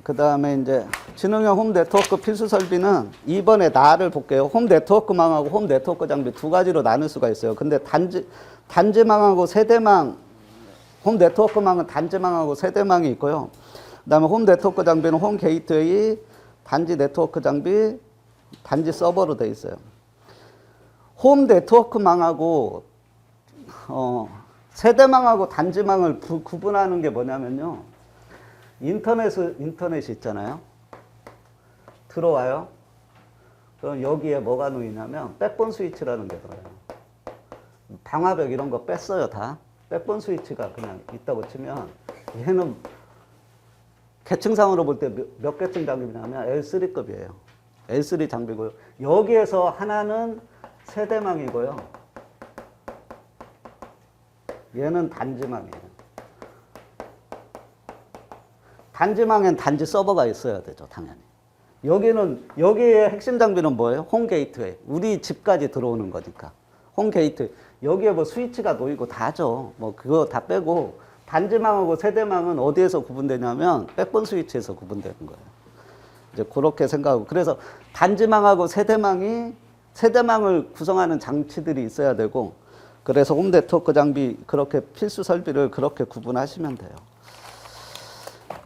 그 다음에 이제 지능형 홈 네트워크 필수 설비는 이번에 나를 볼게요. 홈 네트워크망하고 홈 네트워크 장비 2가지로 나눌 수가 있어요. 근데 단지망하고 세대망, 홈 네트워크망은 단지망하고 세대망이 있고요. 그 다음에 홈 네트워크 장비는 홈 게이트웨이, 단지 네트워크 장비, 단지 서버로 되어 있어요. 홈 네트워크망하고 세대망하고 단지망을 구분하는 게 뭐냐면요. 인터넷이 있잖아요. 들어와요. 그럼 여기에 뭐가 놓이냐면 백본 스위치라는 게 들어요. 방화벽 이런 거 뺐어요, 다. 백본 스위치가 그냥 있다고 치면 얘는 계층상으로 볼 때 몇 계층 장비냐면 L3급이에요. L3 장비고요. 여기에서 하나는 세대망이고요. 얘는 단지망이에요. 단지망엔 단지 서버가 있어야 되죠, 당연히. 여기에 핵심 장비는 뭐예요? 홈 게이트웨이. 우리 집까지 들어오는 거니까. 홈 게이트웨이. 여기에 뭐 스위치가 놓이고 다 하죠. 뭐 그거 다 빼고 단지망하고 세대망은 어디에서 구분되냐면 백본 스위치에서 구분되는 거예요. 이제 그렇게 생각하고. 그래서 단지망하고 세대망을 구성하는 장치들이 있어야 되고, 그래서 홈 네트워크 장비 그렇게 필수 설비를 그렇게 구분하시면 돼요.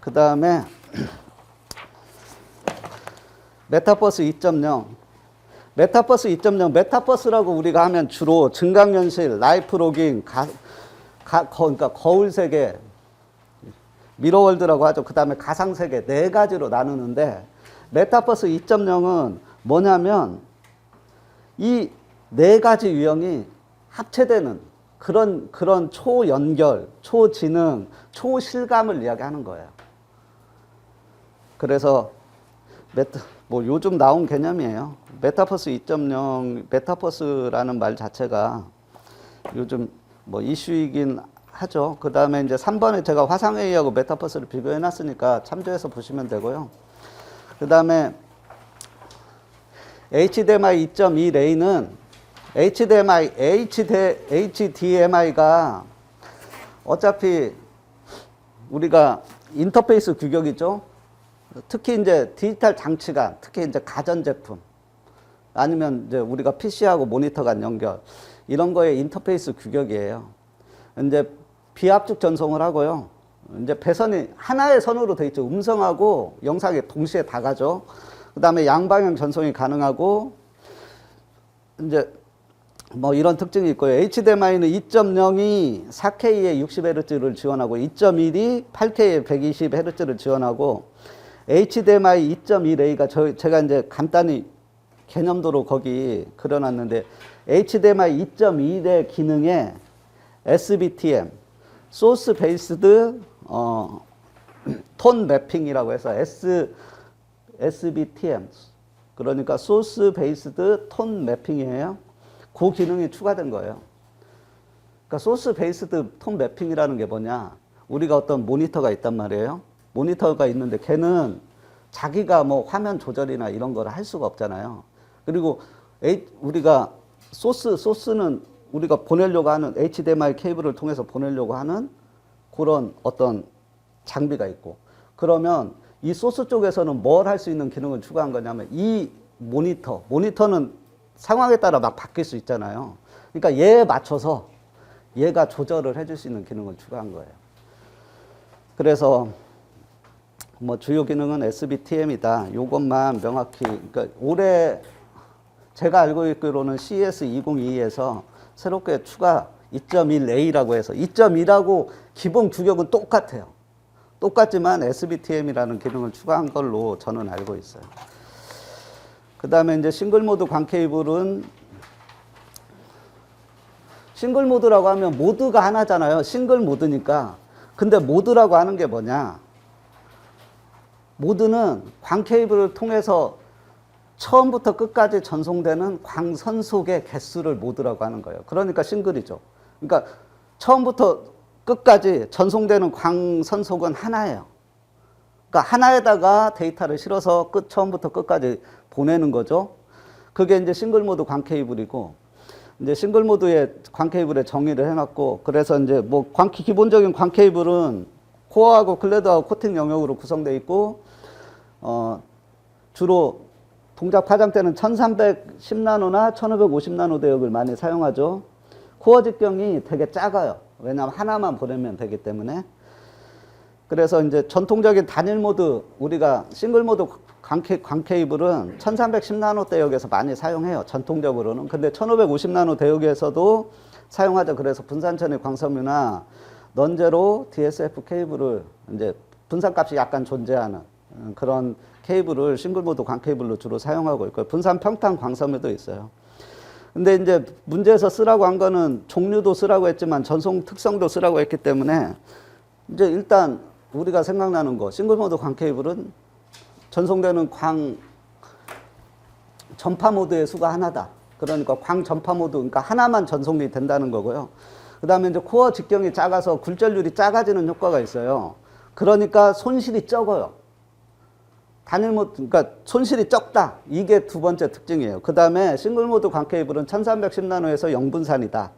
그 다음에 메타버스 2.0. 메타버스 2.0, 메타버스라고 우리가 하면 주로 증강현실, 라이프 로깅, 그러니까 거울 세계, 미러월드라고 하죠. 그 다음에 가상세계 4가지로 나누는데, 메타버스 2.0은 뭐냐면 이 4가지 유형이 합체되는 그런 초연결, 초지능, 초실감을 이야기하는 거예요. 그래서 뭐 요즘 나온 개념이에요. 메타버스 2.0, 메타버스라는 말 자체가 요즘 뭐 이슈이긴 하죠. 그 다음에 이제 3번에 제가 화상회의하고 메타버스를 비교해 놨으니까 참조해서 보시면 되고요. 그 다음에 HDMI 2.2 레이는 HDMI가 어차피 우리가 인터페이스 규격이죠. 특히 이제 디지털 장치가, 특히 이제 가전제품, 아니면 이제 우리가 PC하고 모니터 간 연결, 이런 거의 인터페이스 규격이에요. 이제 비압축 전송을 하고요. 이제 배선이 하나의 선으로 되어 있죠. 음성하고 영상이 동시에 다 가죠. 그 다음에 양방향 전송이 가능하고, 이제 뭐 이런 특징이 있고요. HDMI는 2.0이 4K에 60Hz를 지원하고 2.1이 8K에 120Hz를 지원하고 HDMI 2.2 레이가 제가 이제 간단히 개념도로 거기 그려놨는데 HDMI 2.1의 기능에 SBTM, 소스 베이스드 톤 매핑이라고 해서 SBTM, 그러니까 소스 베이스드 톤 매핑이에요. 그 기능이 추가된 거예요. 그러니까 소스 베이스드 톤 매핑이라는 게 뭐냐? 우리가 어떤 모니터가 있단 말이에요. 모니터가 있는데 걔는 자기가 뭐 화면 조절이나 이런 걸 할 수가 없잖아요. 그리고 우리가 소스는 우리가 보내려고 하는 HDMI 케이블을 통해서 보내려고 하는 그런 어떤 장비가 있고, 그러면 이 소스 쪽에서는 뭘 할 수 있는 기능을 추가한 거냐면 이 모니터는 상황에 따라 막 바뀔 수 있잖아요. 그러니까 얘에 맞춰서 얘가 조절을 해줄 수 있는 기능을 추가한 거예요. 그래서 뭐 주요 기능은 SBTM이다. 요것만 명확히, 그러니까 올해 제가 알고 있기로는 CES 2022에서 새롭게 추가 2.1A라고 해서 2.1하고 기본 규격은 똑같아요. 똑같지만 SBTM이라는 기능을 추가한 걸로 저는 알고 있어요. 그 다음에 이제 싱글 모드 광 케이블은, 싱글 모드라고 하면 모드가 하나잖아요. 싱글 모드니까. 근데 모드라고 하는 게 뭐냐? 모드는 광 케이블을 통해서 처음부터 끝까지 전송되는 광선속의 개수를 모드라고 하는 거예요. 그러니까 싱글이죠. 그러니까 처음부터 끝까지 전송되는 광선속은 하나예요. 그러니까 하나에다가 데이터를 실어서 처음부터 끝까지 보내는 거죠. 그게 이제 싱글 모드 광 케이블이고, 이제 싱글 모드의 광 케이블에 정의를 해놨고, 그래서 이제 뭐 기본적인 광 케이블은 코어하고 클레드하고 코팅 영역으로 구성되어 있고, 주로 동작 파장 때는 1310나노나 1550나노 대역을 많이 사용하죠. 코어 직경이 되게 작아요. 왜냐하면 하나만 보내면 되기 때문에. 그래서 이제 전통적인 단일 모드, 우리가 싱글 모드 광 케이블은 1310나노 대역에서 많이 사용해요. 전통적으로는. 근데 1550나노 대역에서도 사용하죠. 그래서 분산천의 광섬유나 넌제로 DSF 케이블을 이제 분산값이 약간 존재하는 그런 케이블을 싱글 모드 광 케이블로 주로 사용하고 있고요. 분산 평탄 광섬유도 있어요. 근데 이제 문제에서 쓰라고 한 거는 종류도 쓰라고 했지만 전송 특성도 쓰라고 했기 때문에 이제 일단 우리가 생각나는 거, 싱글 모드 광 케이블은 전송되는 광 전파 모드의 수가 하나다. 그러니까 광 전파 모드, 그러니까 하나만 전송이 된다는 거고요. 그 다음에 이제 코어 직경이 작아서 굴절률이 작아지는 효과가 있어요. 그러니까 손실이 적어요. 단일 모드, 그러니까 손실이 적다. 이게 두 번째 특징이에요. 그 다음에 싱글 모드 광 케이블은 1310나노에서 영분산이다.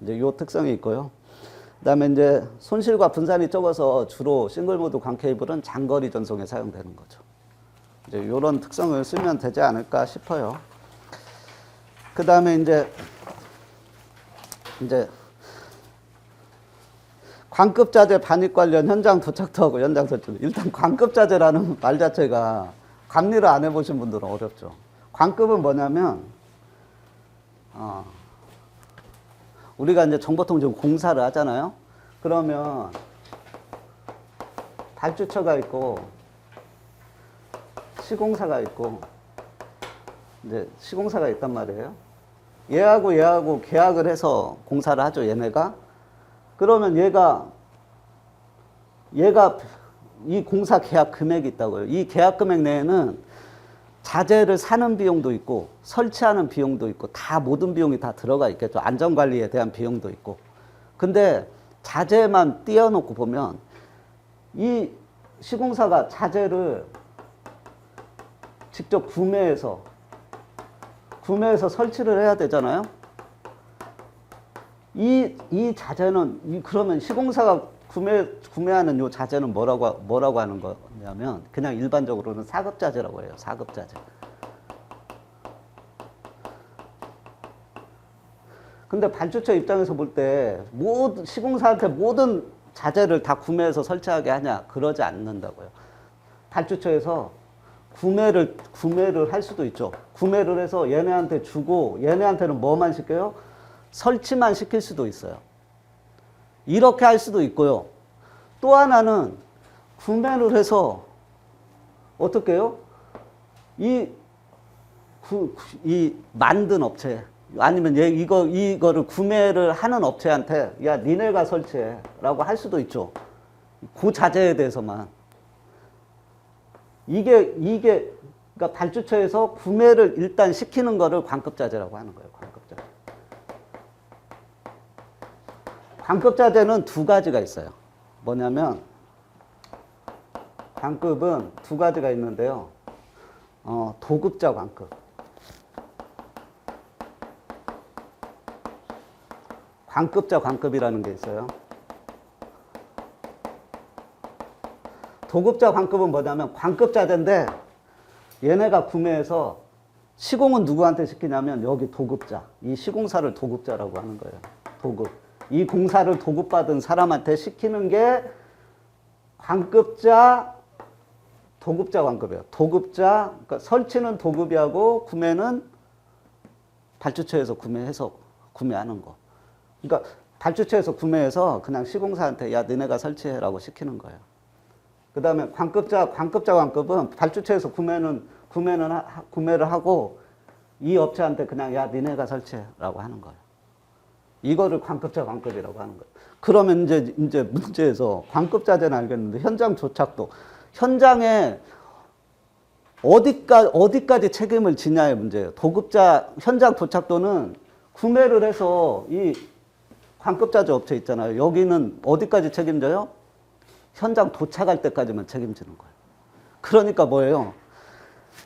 이제 요 특성이 있고요. 그 다음에 이제 손실과 분산이 적어서 주로 싱글 모드 광 케이블은 장거리 전송에 사용되는 거죠. 이제 요런 특성을 쓰면 되지 않을까 싶어요. 그 다음에 이제 광급자재 반입 관련 현장 도착도하고 현장 설치. 일단 광급자재라는 말 자체가 감리를 안 해보신 분들은 어렵죠. 광급은 뭐냐면, 우리가 이제 정보통신 공사를 하잖아요. 그러면 발주처가 있고, 시공사가 있고, 이제 시공사가 있단 말이에요. 얘하고 계약을 해서 공사를 하죠, 얘네가. 그러면 얘가 이 공사 계약 금액이 있다고요. 이 계약 금액 내에는 자재를 사는 비용도 있고 설치하는 비용도 있고 다 모든 비용이 다 들어가 있겠죠. 안전관리에 대한 비용도 있고. 근데 자재만 띄워놓고 보면 이 시공사가 자재를 직접 구매해서 설치를 해야 되잖아요. 이 자재는, 그러면 시공사가 구매하는 요 자재는 뭐라고 하는 거냐면, 그냥 일반적으로는 사급자재라고 해요. 사급자재. 근데 발주처 입장에서 볼 때, 시공사한테 모든 자재를 다 구매해서 설치하게 하냐? 그러지 않는다고요. 발주처에서 구매를 할 수도 있죠. 구매를 해서 얘네한테 주고, 얘네한테는 뭐만 시켜요? 설치만 시킬 수도 있어요. 이렇게 할 수도 있고요. 또 하나는 구매를 해서 어떻게 해요? 이 이 만든 업체 아니면 이거를 구매를 하는 업체한테 야 니네가 설치해라고 할 수도 있죠. 그 자재에 대해서만 이게 그러니까 발주처에서 구매를 일단 시키는 거를 관급자재라고 하는 거예요. 관급자재. 관급자재는 두 가지가 있어요. 뭐냐면 관급은 두 가지가 있는데요. 도급자 관급. 관급자 관급이라는 게 있어요. 도급자 관급은 뭐냐면 관급자재인데 얘네가 구매해서 시공은 누구한테 시키냐면 여기 도급자. 이 시공사를 도급자라고 하는 거예요. 도급. 이 공사를 도급받은 사람한테 시키는 게 관급자, 도급자 관급이에요. 도급자, 그러니까 설치는 도급이 하고 구매는 발주처에서 구매하는 거. 그러니까 발주처에서 구매해서 그냥 시공사한테 야 너네가 설치해라고 시키는 거예요. 그 다음에 관급자 관급은 발주처에서 구매를 하고 이 업체한테 그냥 야 니네가 설치해라고 하는 거예요. 이거를 관급자 관급이라고 하는 거예요. 그러면 이제 문제에서 관급자재는 알겠는데 현장 조착도 현장에 어디까지 책임을 지냐의 문제예요. 도급자 현장 도착도는 구매를 해서 이 관급자재 업체 있잖아요. 여기는 어디까지 책임져요? 현장 도착할 때까지만 책임지는 거예요. 그러니까 뭐예요?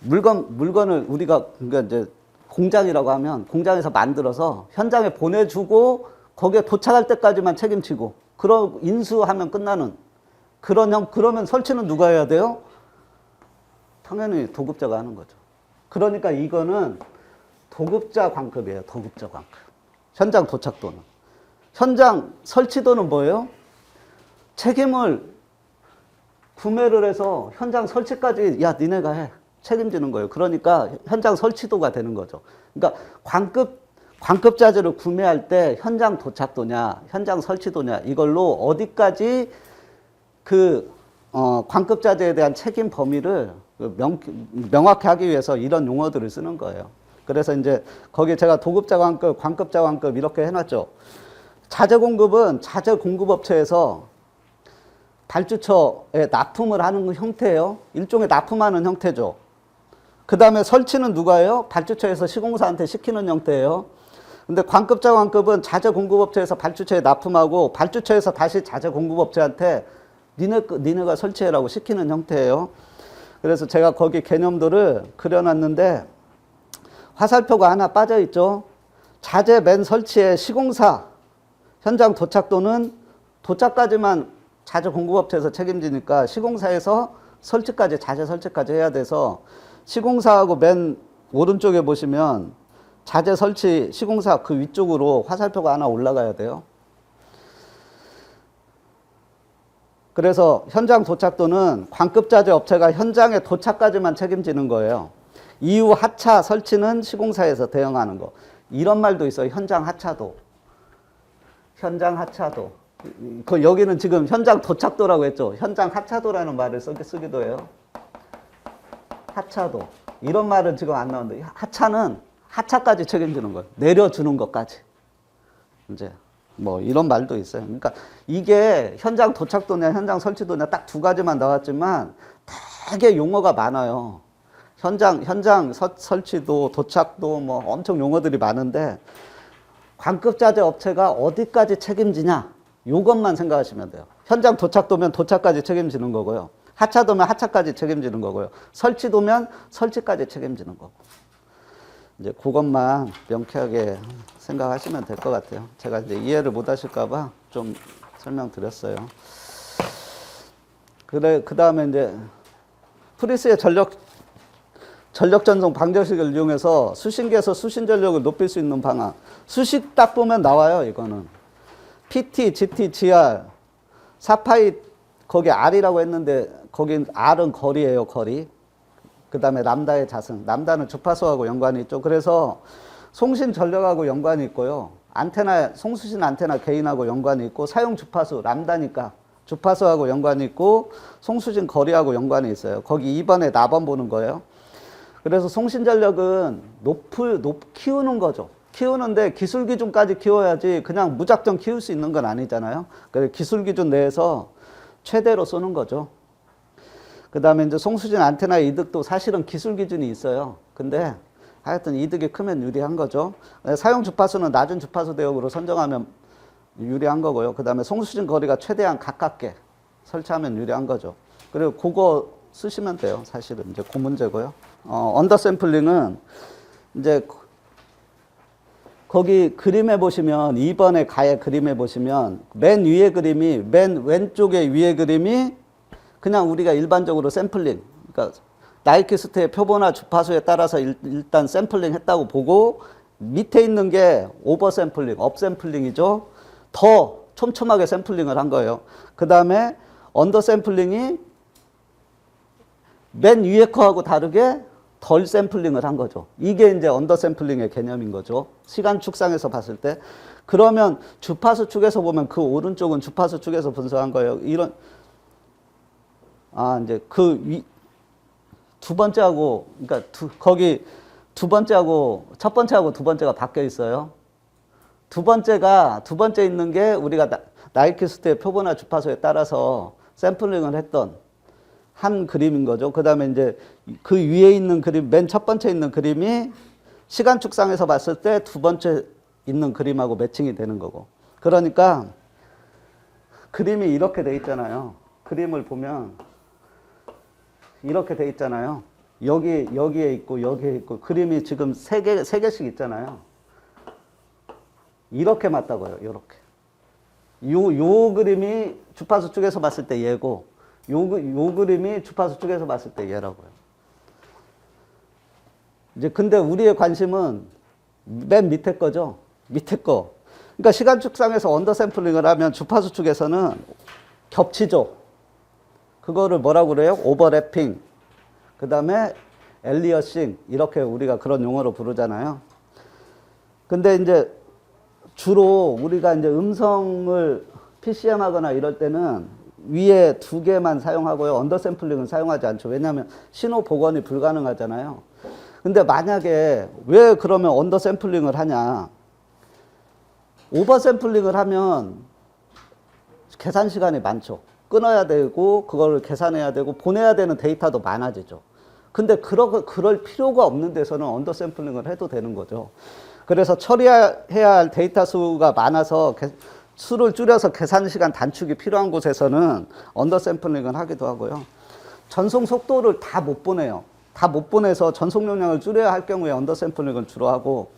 물건을 우리가 그러니까 이제 공장이라고 하면 공장에서 만들어서 현장에 보내주고 거기에 도착할 때까지만 책임지고 그러고 인수하면 끝나는 그러면 설치는 누가 해야 돼요? 당연히 도급자가 하는 거죠. 그러니까 이거는 도급자 관급이에요. 도급자 관급. 현장 도착도는. 현장 설치도는 뭐예요? 책임을 구매를 해서 현장 설치까지 야 니네가 해. 책임지는 거예요. 그러니까 현장 설치도가 되는 거죠. 그러니까 관급자재를 구매할 때 현장 도착도냐 현장 설치도냐 이걸로 어디까지 관급자재에 대한 책임 범위를 명확히 하기 위해서 이런 용어들을 쓰는 거예요. 그래서 이제 거기에 제가 도급자 관급, 관급자 관급 이렇게 해놨죠. 자재 공급은 자재 공급업체에서 발주처에 납품을 하는 형태예요. 일종의 납품하는 형태죠. 그 다음에 설치는 누가 해요? 발주처에서 시공사한테 시키는 형태예요. 근데 관급자 관급은 자재 공급업체에서 발주처에 납품하고 발주처에서 다시 자재 공급업체한테 니네가 설치해라고 시키는 형태예요. 그래서 제가 거기 개념들을 그려놨는데 화살표가 하나 빠져있죠. 자재 맨 설치에 시공사 현장 도착도는 도착까지만 자재 공급업체에서 책임지니까 시공사에서 설치까지 자재 설치까지 해야 돼서 시공사하고 맨 오른쪽에 보시면 자재 설치 시공사 그 위쪽으로 화살표가 하나 올라가야 돼요. 그래서 현장 도착도는 관급자재 업체가 현장에 도착까지만 책임지는 거예요. 이후 하차 설치는 시공사에서 대응하는 거. 이런 말도 있어요. 현장 하차도. 현장 하차도. 여기는 지금 현장 도착도라고 했죠. 현장 하차도라는 말을 쓰기도 해요. 하차도. 이런 말은 지금 안 나오는데 하차는 하차까지 책임지는 거예요. 내려주는 것까지. 이제 뭐 이런 말도 있어요. 그러니까 이게 현장 도착도냐 현장 설치도냐 딱 두 가지만 나왔지만 되게 용어가 많아요. 현장 설치도 도착도 뭐 엄청 용어들이 많은데 관급자재 업체가 어디까지 책임지냐 요것만 생각하시면 돼요. 현장 도착도면 도착까지 책임지는 거고요. 하차도면 하차까지 책임지는 거고요. 설치도면 설치까지 책임지는 거고. 이제 그것만 명쾌하게 생각하시면 될 것 같아요. 제가 이제 이해를 못 하실까봐 좀 설명드렸어요. 그 다음에 이제 프리스의 전력 전송 방정식을 이용해서 수신기에서 수신 전력을 높일 수 있는 방안. 수식 딱 보면 나와요, 이거는. PT, GT, GR, 4파이, 거기 R이라고 했는데, 거긴 R은 거리예요, 거리. 그 다음에 람다의 자승. 람다는 주파수하고 연관이 있죠. 그래서 송신 전력하고 연관이 있고요. 안테나, 송수신 안테나 개인하고 연관이 있고, 사용 주파수, 람다니까 주파수하고 연관이 있고, 송수신 거리하고 연관이 있어요. 거기 2번에 나번 보는 거예요. 그래서 송신전력은 키우는 거죠. 키우는데 기술 기준까지 키워야지 그냥 무작정 키울 수 있는 건 아니잖아요. 그래서 기술 기준 내에서 최대로 쏘는 거죠. 그 다음에 이제 송수진 안테나의 이득도 사실은 기술 기준이 있어요. 근데 하여튼 이득이 크면 유리한 거죠. 사용 주파수는 낮은 주파수 대역으로 선정하면 유리한 거고요. 그 다음에 송수진 거리가 최대한 가깝게 설치하면 유리한 거죠. 그리고 그거 쓰시면 돼요. 사실은 이제 그 문제고요. 언더 샘플링은 이제 거기 그림에 보시면 2번의 가의 그림에 보시면 맨 위에 그림이 맨 왼쪽에 위에 그림이 그냥 우리가 일반적으로 샘플링, 그러니까 나이키스트의 표본화 주파수에 따라서 일단 샘플링 했다고 보고 밑에 있는 게 오버 샘플링, 업 샘플링이죠. 더 촘촘하게 샘플링을 한 거예요. 그 다음에 언더 샘플링이 맨 위에 거하고 다르게 덜 샘플링을 한 거죠. 이게 이제 언더 샘플링의 개념인 거죠. 시간 축상에서 봤을 때. 그러면 주파수 축에서 보면 그 오른쪽은 주파수 축에서 분석한 거예요. 이제 두 번째하고, 그러니까 거기 두 번째하고 첫 번째하고 두 번째가 바뀌어 있어요. 두 번째 있는 게 우리가 나이키스트의 표본화 주파수에 따라서 샘플링을 했던 한 그림인 거죠. 그 다음에 이제 그 위에 있는 그림, 맨 첫 번째 있는 그림이 시간 축상에서 봤을 때 두 번째 있는 그림하고 매칭이 되는 거고. 그러니까 그림이 이렇게 돼 있잖아요. 그림을 보면 이렇게 돼 있잖아요. 여기에 있고 여기에 있고 그림이 지금 세 개씩 있잖아요. 이렇게 맞다고요. 이렇게. 요 그림이 주파수 쪽에서 봤을 때 얘고 요 그림이 주파수 쪽에서 봤을 때 얘라고요. 이제 근데 우리의 관심은 맨 밑에 거죠. 밑에 거. 그러니까 시간 축상에서 언더 샘플링을 하면 주파수 쪽에서는 겹치죠. 그거를 뭐라고 그래요? 오버래핑. 그 다음에 엘리어싱. 이렇게 우리가 그런 용어로 부르잖아요. 근데 이제 주로 우리가 이제 음성을 PCM 하거나 이럴 때는 위에 두 개만 사용하고요. 언더 샘플링은 사용하지 않죠. 왜냐하면 신호 복원이 불가능하잖아요. 근데 만약에 왜 그러면 언더 샘플링을 하냐? 오버 샘플링을 하면 계산 시간이 많죠. 끊어야 되고 그걸 계산해야 되고 보내야 되는 데이터도 많아지죠. 근데 그럴 필요가 없는 데서는 언더 샘플링을 해도 되는 거죠. 그래서 처리해야 할 데이터 수가 많아서 수를 줄여서 계산 시간 단축이 필요한 곳에서는 언더 샘플링을 하기도 하고요. 전송 속도를 다 못 보내요. 다 못 보내서 전송 용량을 줄여야 할 경우에 언더 샘플링을 주로 하고,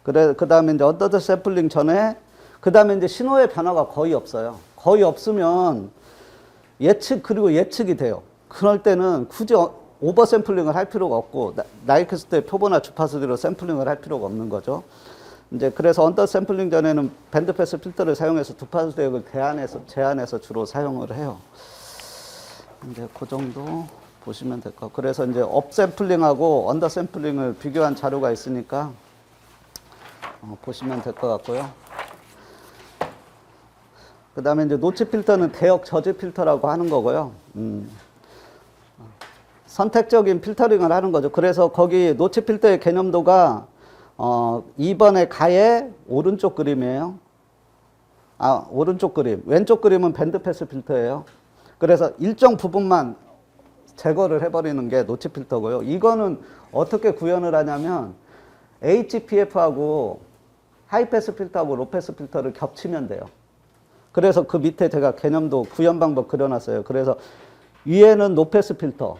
그 다음에 이제 언더 샘플링 전에, 그 다음에 이제 신호의 변화가 거의 없어요. 거의 없으면 그리고 예측이 돼요. 그럴 때는 굳이 오버 샘플링을 할 필요가 없고, 나이키스트의 표본화 주파수대로 샘플링을 할 필요가 없는 거죠. 이제 그래서 언더 샘플링 전에는 밴드패스 필터를 사용해서 주파수 대역을 제한해서 주로 사용을 해요. 이제 그 정도 보시면 될 것 같고, 그래서 이제 업 샘플링하고 언더 샘플링을 비교한 자료가 있으니까 보시면 될 것 같고요. 그 다음에 이제 노치 필터는 대역 저지 필터라고 하는 거고요. 선택적인 필터링을 하는 거죠. 그래서 거기 노치 필터의 개념도가 2번의 가의 오른쪽 그림이에요. 오른쪽 그림. 왼쪽 그림은 밴드패스 필터예요. 그래서 일정 부분만 제거를 해버리는 게 노치 필터고요. 이거는 어떻게 구현을 하냐면 HPF하고 하이패스 필터하고 로패스 필터를 겹치면 돼요. 그래서 그 밑에 제가 개념도 구현 방법 그려놨어요. 그래서 위에는 노패스 필터,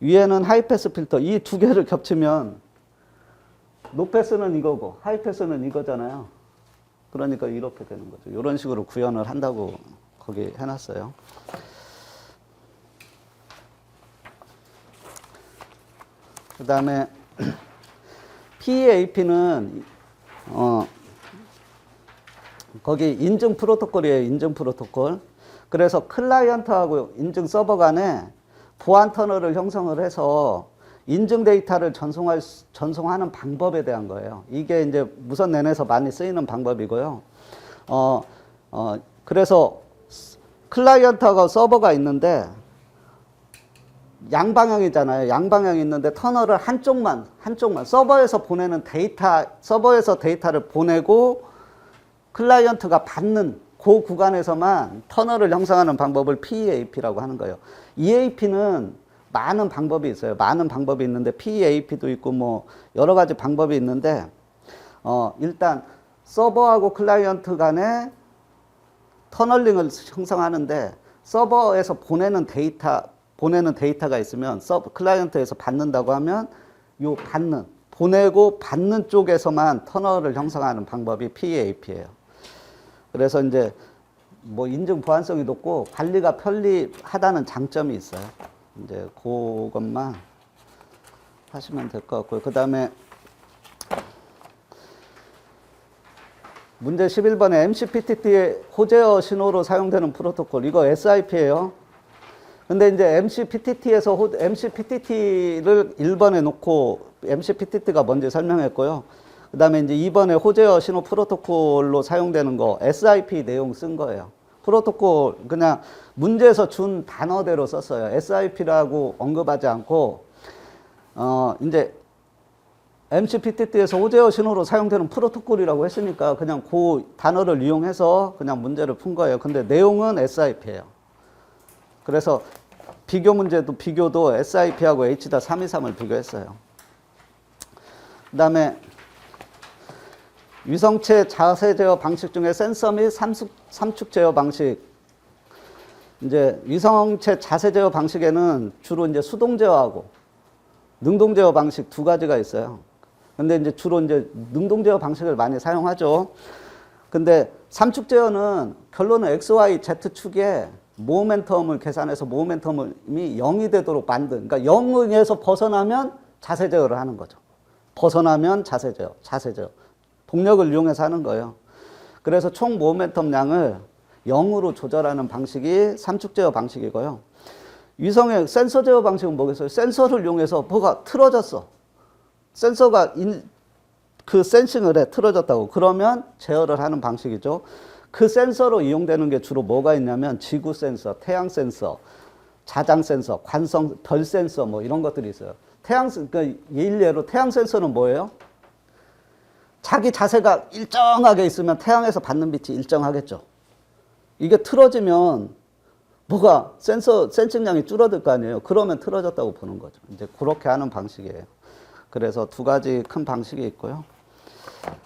위에는 하이패스 필터, 이 두 개를 겹치면 노패스는 이거고 하이패스는 이거잖아요. 그러니까 이렇게 되는 거죠. 이런 식으로 구현을 한다고 거기 해놨어요. 그 다음에 PEAP는 거기 인증 프로토콜이에요. 인증 프로토콜. 그래서 클라이언트하고 인증 서버 간에 보안 터널을 형성을 해서 인증 데이터를 전송하는 방법에 대한 거예요. 이게 이제 무선 랜에서 많이 쓰이는 방법이고요. 그래서 클라이언트하고 서버가 있는데 양방향이잖아요. 양방향이 있는데 터널을 한쪽만 서버에서 서버에서 데이터를 보내고 클라이언트가 받는 그 구간에서만 터널을 형성하는 방법을 PEAP라고 하는 거예요. EAP는 많은 방법이 있어요. 많은 방법이 있는데 PEAP도 있고 뭐 여러 가지 방법이 있는데 일단 서버하고 클라이언트 간에 터널링을 형성하는데 서버에서 보내는 데이터가 있으면 클라이언트에서 받는다고 하면 보내고 받는 쪽에서만 터널을 형성하는 방법이 PEAP예요. 그래서 이제 뭐 인증 보안성이 높고 관리가 편리하다는 장점이 있어요. 이제 그것만 하시면 될 것 같고요. 그 다음에 문제 11번에 MCPTT의 호재어 신호로 사용되는 프로토콜, 이거 SIP예요. 근데 이제 MCPTT에서 MCPTT를 1번에 놓고 MCPTT가 뭔지 설명했고요. 그 다음에 이제 2번에 호재어 신호 프로토콜로 사용되는 거 SIP 내용 쓴 거예요. 프로토콜 그냥 문제에서 준 단어대로 썼어요. SIP라고 언급하지 않고 이제 MCPTT에서 호재어 신호로 사용되는 프로토콜이라고 했으니까 그냥 그 단어를 이용해서 그냥 문제를 푼 거예요. 근데 내용은 SIP예요. 그래서 비교도 SIP하고 H.323을 비교했어요. 그 다음에 위성체 자세 제어 방식 중에 센서 및 삼축 제어 방식. 이제 위성체 자세 제어 방식에는 주로 이제 수동 제어하고 능동 제어 방식 두 가지가 있어요. 근데 이제 주로 이제 능동 제어 방식을 많이 사용하죠. 근데 삼축 제어는 결론은 X, Y, Z 축에 모멘텀을 계산해서 모멘텀이 0이 되도록 만든, 그러니까 0에서 벗어나면 자세 제어를 하는 거죠. 벗어나면 자세 제어. 동력을 이용해서 하는 거예요. 그래서 총 모멘텀 양을 0으로 조절하는 방식이 삼축 제어 방식이고요. 위성의 센서 제어 방식은 뭐겠어요? 센서를 이용해서 뭐가 틀어졌어. 센서가 그 센싱을 해, 틀어졌다고. 그러면 제어를 하는 방식이죠. 그 센서로 이용되는 게 주로 뭐가 있냐면 지구 센서, 태양 센서, 자장 센서, 관성, 별 센서 뭐 이런 것들이 있어요. 그러니까 일례로 태양 센서는 뭐예요? 자기 자세가 일정하게 있으면 태양에서 받는 빛이 일정하겠죠. 이게 틀어지면 뭐가 센싱량이 줄어들 거 아니에요. 그러면 틀어졌다고 보는 거죠. 이제 그렇게 하는 방식이에요. 그래서 두 가지 큰 방식이 있고요.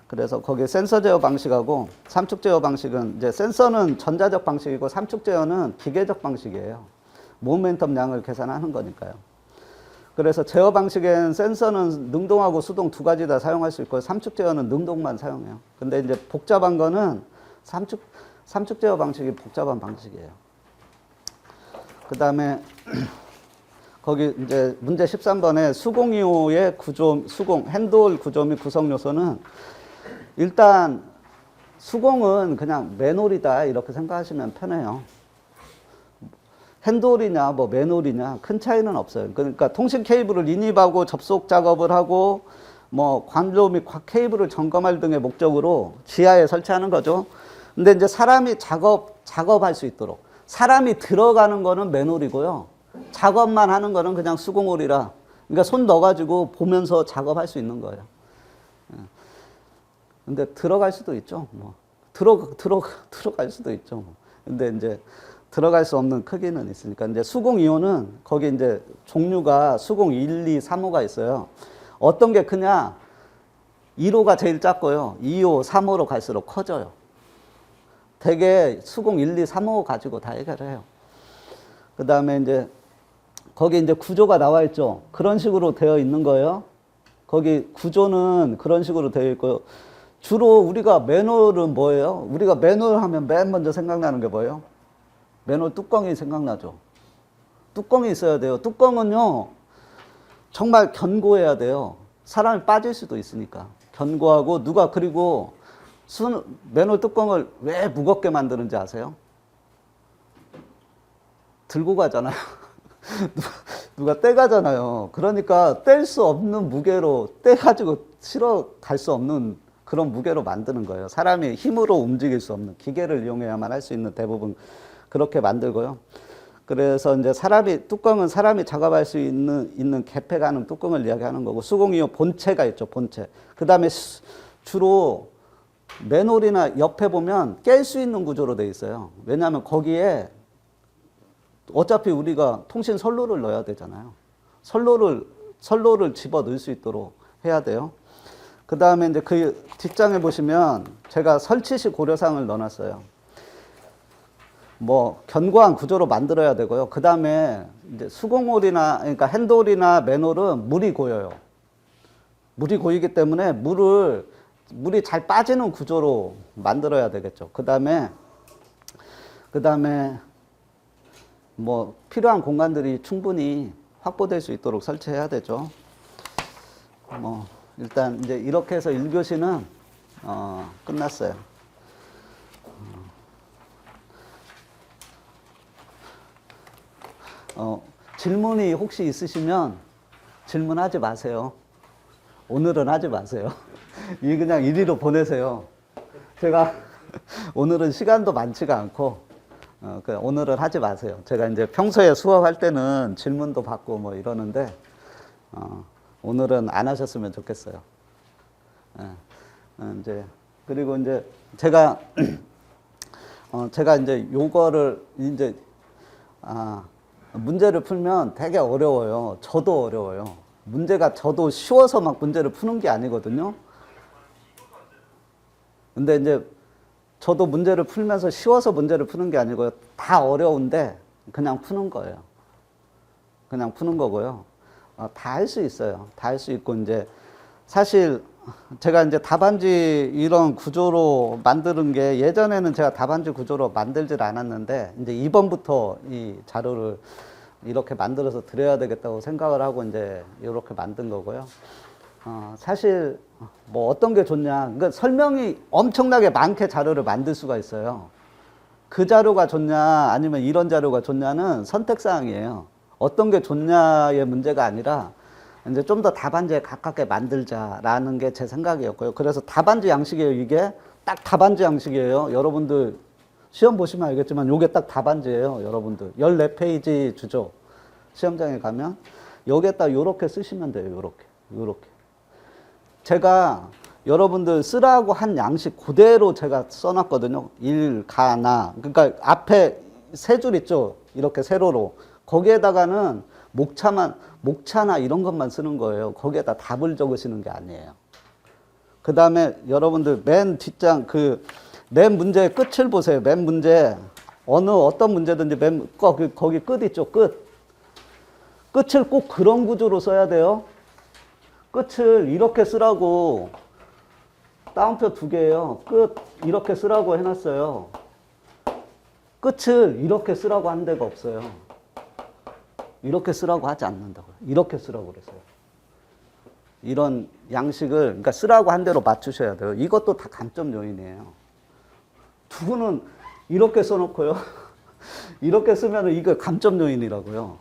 그래서 거기 센서 제어 방식하고 삼축 제어 방식은 이제 센서는 전자적 방식이고 삼축 제어는 기계적 방식이에요. 모멘텀 양을 계산하는 거니까요. 그래서 제어 방식엔 센서는 능동하고 수동 두 가지 다 사용할 수 있고 삼축 제어는 능동만 사용해요. 근데 이제 복잡한 거는 삼축 제어 방식이 복잡한 방식이에요. 그 다음에 거기 이제 문제 13번에 수공이호의 핸드홀 구조 및 구성 요소는 일단 수공은 그냥 맨홀이다 이렇게 생각하시면 편해요. 핸드홀이냐 뭐 맨홀이냐 큰 차이는 없어요. 그러니까 통신 케이블을 인입하고 접속 작업을 하고 뭐 관로 및 케이블을 점검할 등의 목적으로 지하에 설치하는 거죠. 근데 이제 사람이 작업할 수 있도록 사람이 들어가는 거는 맨홀이고요. 작업만 하는 거는 그냥 수공홀이라. 그러니까 손 넣어가지고 보면서 작업할 수 있는 거예요. 근데 들어갈 수도 있죠. 뭐 들어갈 수도 있죠. 뭐. 근데 이제 들어갈 수 없는 크기는 있으니까. 이제 수공 2호는 거기 이제 종류가 수공 1, 2, 3호가 있어요. 어떤 게 크냐? 1호가 제일 작고요. 2호, 3호로 갈수록 커져요. 되게 수공 1, 2, 3호 가지고 다 해결해요. 그 다음에 이제 거기 이제 구조가 나와 있죠. 그런 식으로 되어 있는 거예요. 거기 구조는 그런 식으로 되어 있고요. 주로 우리가 맨홀은 뭐예요? 우리가 맨홀 하면 맨 먼저 생각나는 게 뭐예요? 맨홀 뚜껑이 생각나죠. 뚜껑이 있어야 돼요. 뚜껑은요, 정말 견고해야 돼요. 사람이 빠질 수도 있으니까. 견고하고, 그리고 맨홀 뚜껑을 왜 무겁게 만드는지 아세요? 들고 가잖아요. 누가 떼가잖아요. 그러니까 뗄 수 없는 무게로 떼가지고 실어 갈 수 없는 그런 무게로 만드는 거예요. 사람이 힘으로 움직일 수 없는 기계를 이용해야만 할 수 있는 대부분 그렇게 만들고요. 그래서 이제 뚜껑은 사람이 작업할 수 있는 개폐 가능 뚜껑을 이야기하는 거고, 수공이요 본체가 있죠, 본체. 그 다음에 주로 맨홀이나 옆에 보면 깰 수 있는 구조로 돼 있어요. 왜냐하면 거기에 어차피 우리가 통신 선로를 넣어야 되잖아요. 선로를 집어 넣을 수 있도록 해야 돼요. 그 다음에 이제 그 뒷장에 보시면 제가 설치시 고려사항을 넣어놨어요. 뭐 견고한 구조로 만들어야 되고요. 그 다음에 이제 수공홀이나 그러니까 핸드홀이나 맨홀은 물이 고여요. 물이 고이기 때문에 물이 잘 빠지는 구조로 만들어야 되겠죠. 그 다음에 뭐 필요한 공간들이 충분히 확보될 수 있도록 설치해야 되죠. 뭐 일단 이제 이렇게 해서 1교시는 끝났어요. 질문이 혹시 있으시면 질문하지 마세요. 오늘은 하지 마세요. 이 그냥 이리로 보내세요. 제가 오늘은 시간도 많지가 않고 오늘은 하지 마세요. 제가 이제 평소에 수업할 때는 질문도 받고 뭐 이러는데 오늘은 안 하셨으면 좋겠어요. 이제 그리고 이제 제가 이제 요거를 이제 문제를 풀면 되게 어려워요. 저도 어려워요. 문제가 저도 쉬워서 막 문제를 푸는 게 아니거든요. 근데 이제 저도 문제를 풀면서 쉬워서 문제를 푸는 게 아니고요. 다 어려운데 그냥 푸는 거예요. 그냥 푸는 거고요. 다 할 수 있어요. 다 할 수 있고 이제 사실 제가 이제 답안지 이런 구조로 만드는 게 예전에는 제가 답안지 구조로 만들질 않았는데 이제 이번부터 이 자료를 이렇게 만들어서 드려야 되겠다고 생각을 하고 이제 이렇게 만든 거고요. 사실 뭐 어떤 게 좋냐, 그러니까 설명이 엄청나게 많게 자료를 만들 수가 있어요. 그 자료가 좋냐 아니면 이런 자료가 좋냐는 선택사항이에요. 어떤 게 좋냐의 문제가 아니라 이제 좀 더 답안지에 가깝게 만들자라는 게 제 생각이었고요. 그래서 답안지 양식이에요. 이게 딱 답안지 양식이에요. 여러분들 시험 보시면 알겠지만 이게 딱 답안지예요. 여러분들 14페이지 주죠. 시험장에 가면 여기에다 요렇게 쓰시면 돼요. 요렇게. 제가 여러분들 쓰라고 한 양식 그대로 제가 써놨거든요. 일, 가, 나. 그러니까 앞에 세 줄 있죠. 이렇게 세로로. 거기에다가는 목차나 이런 것만 쓰는 거예요. 거기에다 답을 적으시는 게 아니에요. 그 다음에 여러분들 맨 뒷장 맨 문제의 끝을 보세요. 맨 문제. 어떤 문제든지 거기 끝 있죠. 끝을 꼭 그런 구조로 써야 돼요. 끝을 이렇게 쓰라고 따옴표 2개예요. 끝 이렇게 쓰라고 해놨어요. 끝을 이렇게 쓰라고 한 데가 없어요. 이렇게 쓰라고 하지 않는다고요. 이렇게 쓰라고 그랬어요. 이런 양식을 그러니까 쓰라고 한 대로 맞추셔야 돼요. 이것도 다 감점 요인이에요. 두 분은 이렇게 써놓고요. 이렇게 쓰면 이거 감점 요인이라고요.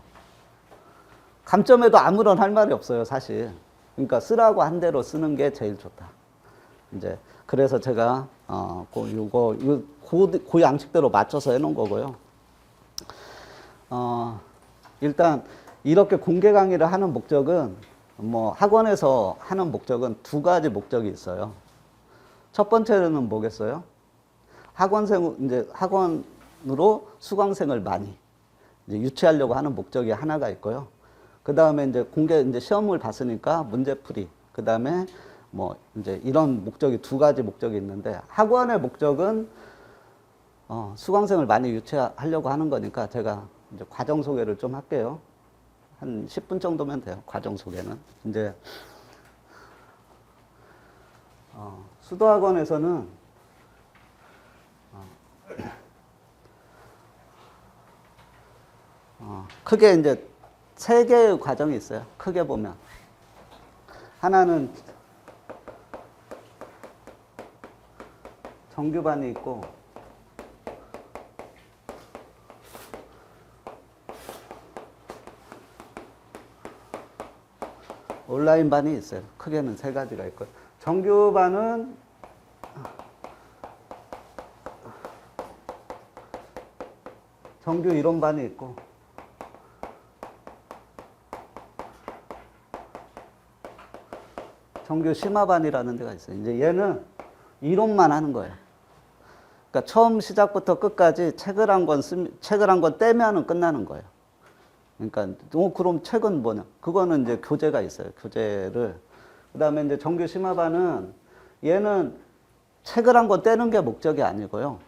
감점에도 아무런 할 말이 없어요, 사실. 그러니까 쓰라고 한 대로 쓰는 게 제일 좋다. 이제 그래서 제가 그 양식대로 맞춰서 해놓은 거고요. 일단 이렇게 공개 강의를 하는 목적은 뭐 학원에서 하는 목적은 2가지 목적이 있어요. 첫 번째는 뭐겠어요? 학원으로 수강생을 많이 이제 유치하려고 하는 목적이 하나가 있고요. 그 다음에 이제 이제 시험을 봤으니까 문제풀이. 그 다음에 뭐 이제 이런 목적이 2가지 목적이 있는데 학원의 목적은 수강생을 많이 유치하려고 하는 거니까 제가 이제 과정 소개를 좀 할게요. 한 10분 정도면 돼요. 과정 소개는. 이제 수도학원에서는 크게 이제 3개의 과정이 있어요. 크게 보면. 하나는 정규반이 있고, 온라인 반이 있어요. 크게는 3가지가 있고. 정규반은 정규 이론반이 있고, 정규 심화반이라는 데가 있어요. 이제 얘는 이론만 하는 거예요. 그러니까 처음 시작부터 끝까지 책을 한 권 떼면은 끝나는 거예요. 그러니까 그럼 책은 뭐냐? 그거는 이제 교재가 있어요. 교재를. 그다음에 이제 정규 심화반은 얘는 책을 한 권 떼는 게 목적이 아니고요.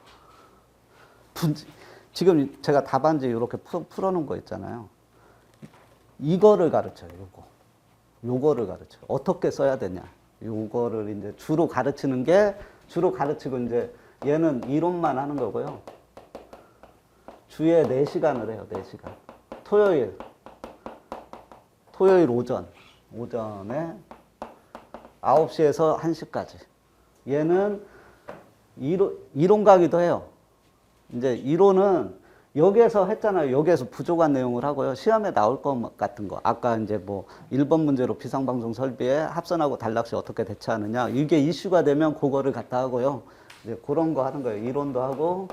지금 제가 답안지 이렇게 풀어놓은 거 있잖아요. 이거를 가르쳐요. 요거를 가르쳐요. 어떻게 써야 되냐. 요거를 이제 주로 가르치고 이제 얘는 이론만 하는 거고요. 주에 4시간을 해요. 4시간. 토요일 오전에 9시에서 1시까지. 얘는 이론 강의도 해요. 이제 이론은 여기에서 했잖아요. 여기에서 부족한 내용을 하고요. 시험에 나올 것 같은 거. 아까 이제 뭐 1번 문제로 비상방송 설비에 합선하고 단락시 어떻게 대처하느냐. 이게 이슈가 되면 그거를 갖다 하고요. 이제 그런 거 하는 거예요. 이론도 하고.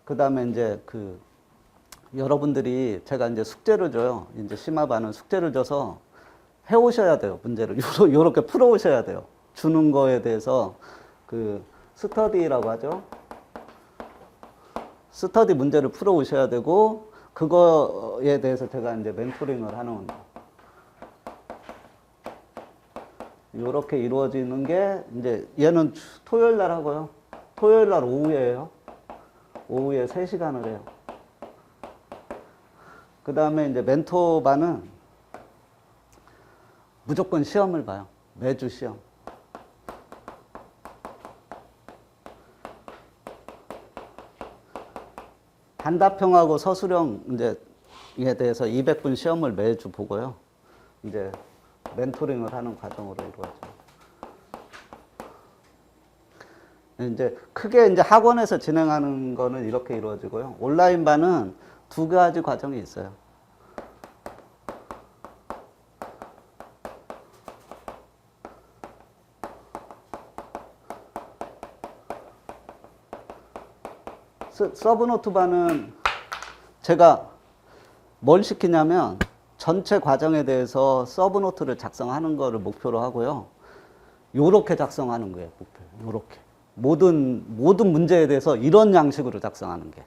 그 다음에 이제 여러분들이 제가 이제 숙제를 줘요. 이제 심화반은 숙제를 줘서 해오셔야 돼요. 문제를. 요렇게 풀어오셔야 돼요. 주는 거에 대해서 스터디라고 하죠. 스터디 문제를 풀어오셔야 되고, 그거에 대해서 제가 이제 멘토링을 하는, 요렇게 이루어지는 게, 이제 얘는 토요일 날 하고요. 토요일 날 오후에요. 오후에 3시간을 해요. 그 다음에 이제 멘토반은 무조건 시험을 봐요. 매주 시험. 단답형하고 서술형 이제에 대해서 200분 시험을 매주 보고요. 이제 멘토링을 하는 과정으로 이루어져요. 이제 크게 이제 학원에서 진행하는 거는 이렇게 이루어지고요. 온라인반은 2가지 과정이 있어요. 서브노트반은 제가 뭘 시키냐면 전체 과정에 대해서 서브노트를 작성하는 거를 목표로 하고요. 요렇게 작성하는 거예요, 목표. 요렇게. 모든 문제에 대해서 이런 양식으로 작성하는 게.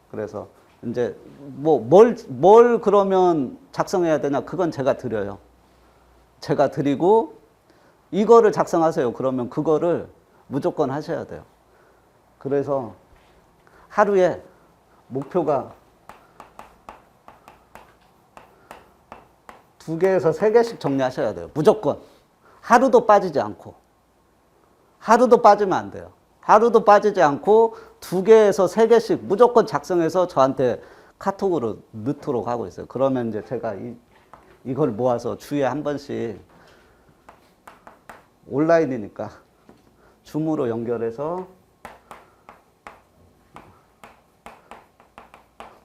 그래서 이제 뭘 그러면 작성해야 되나? 그건 제가 드려요. 제가 드리고 이거를 작성하세요. 그러면 그거를 무조건 하셔야 돼요. 그래서 하루에 목표가 2개에서 3개씩 정리하셔야 돼요. 무조건. 하루도 빠지지 않고. 하루도 빠지면 안 돼요. 하루도 빠지지 않고 2개에서 3개씩 무조건 작성해서 저한테 카톡으로 넣도록 하고 있어요. 그러면 이제 제가 이걸 모아서 주에 한 번씩 온라인이니까 줌으로 연결해서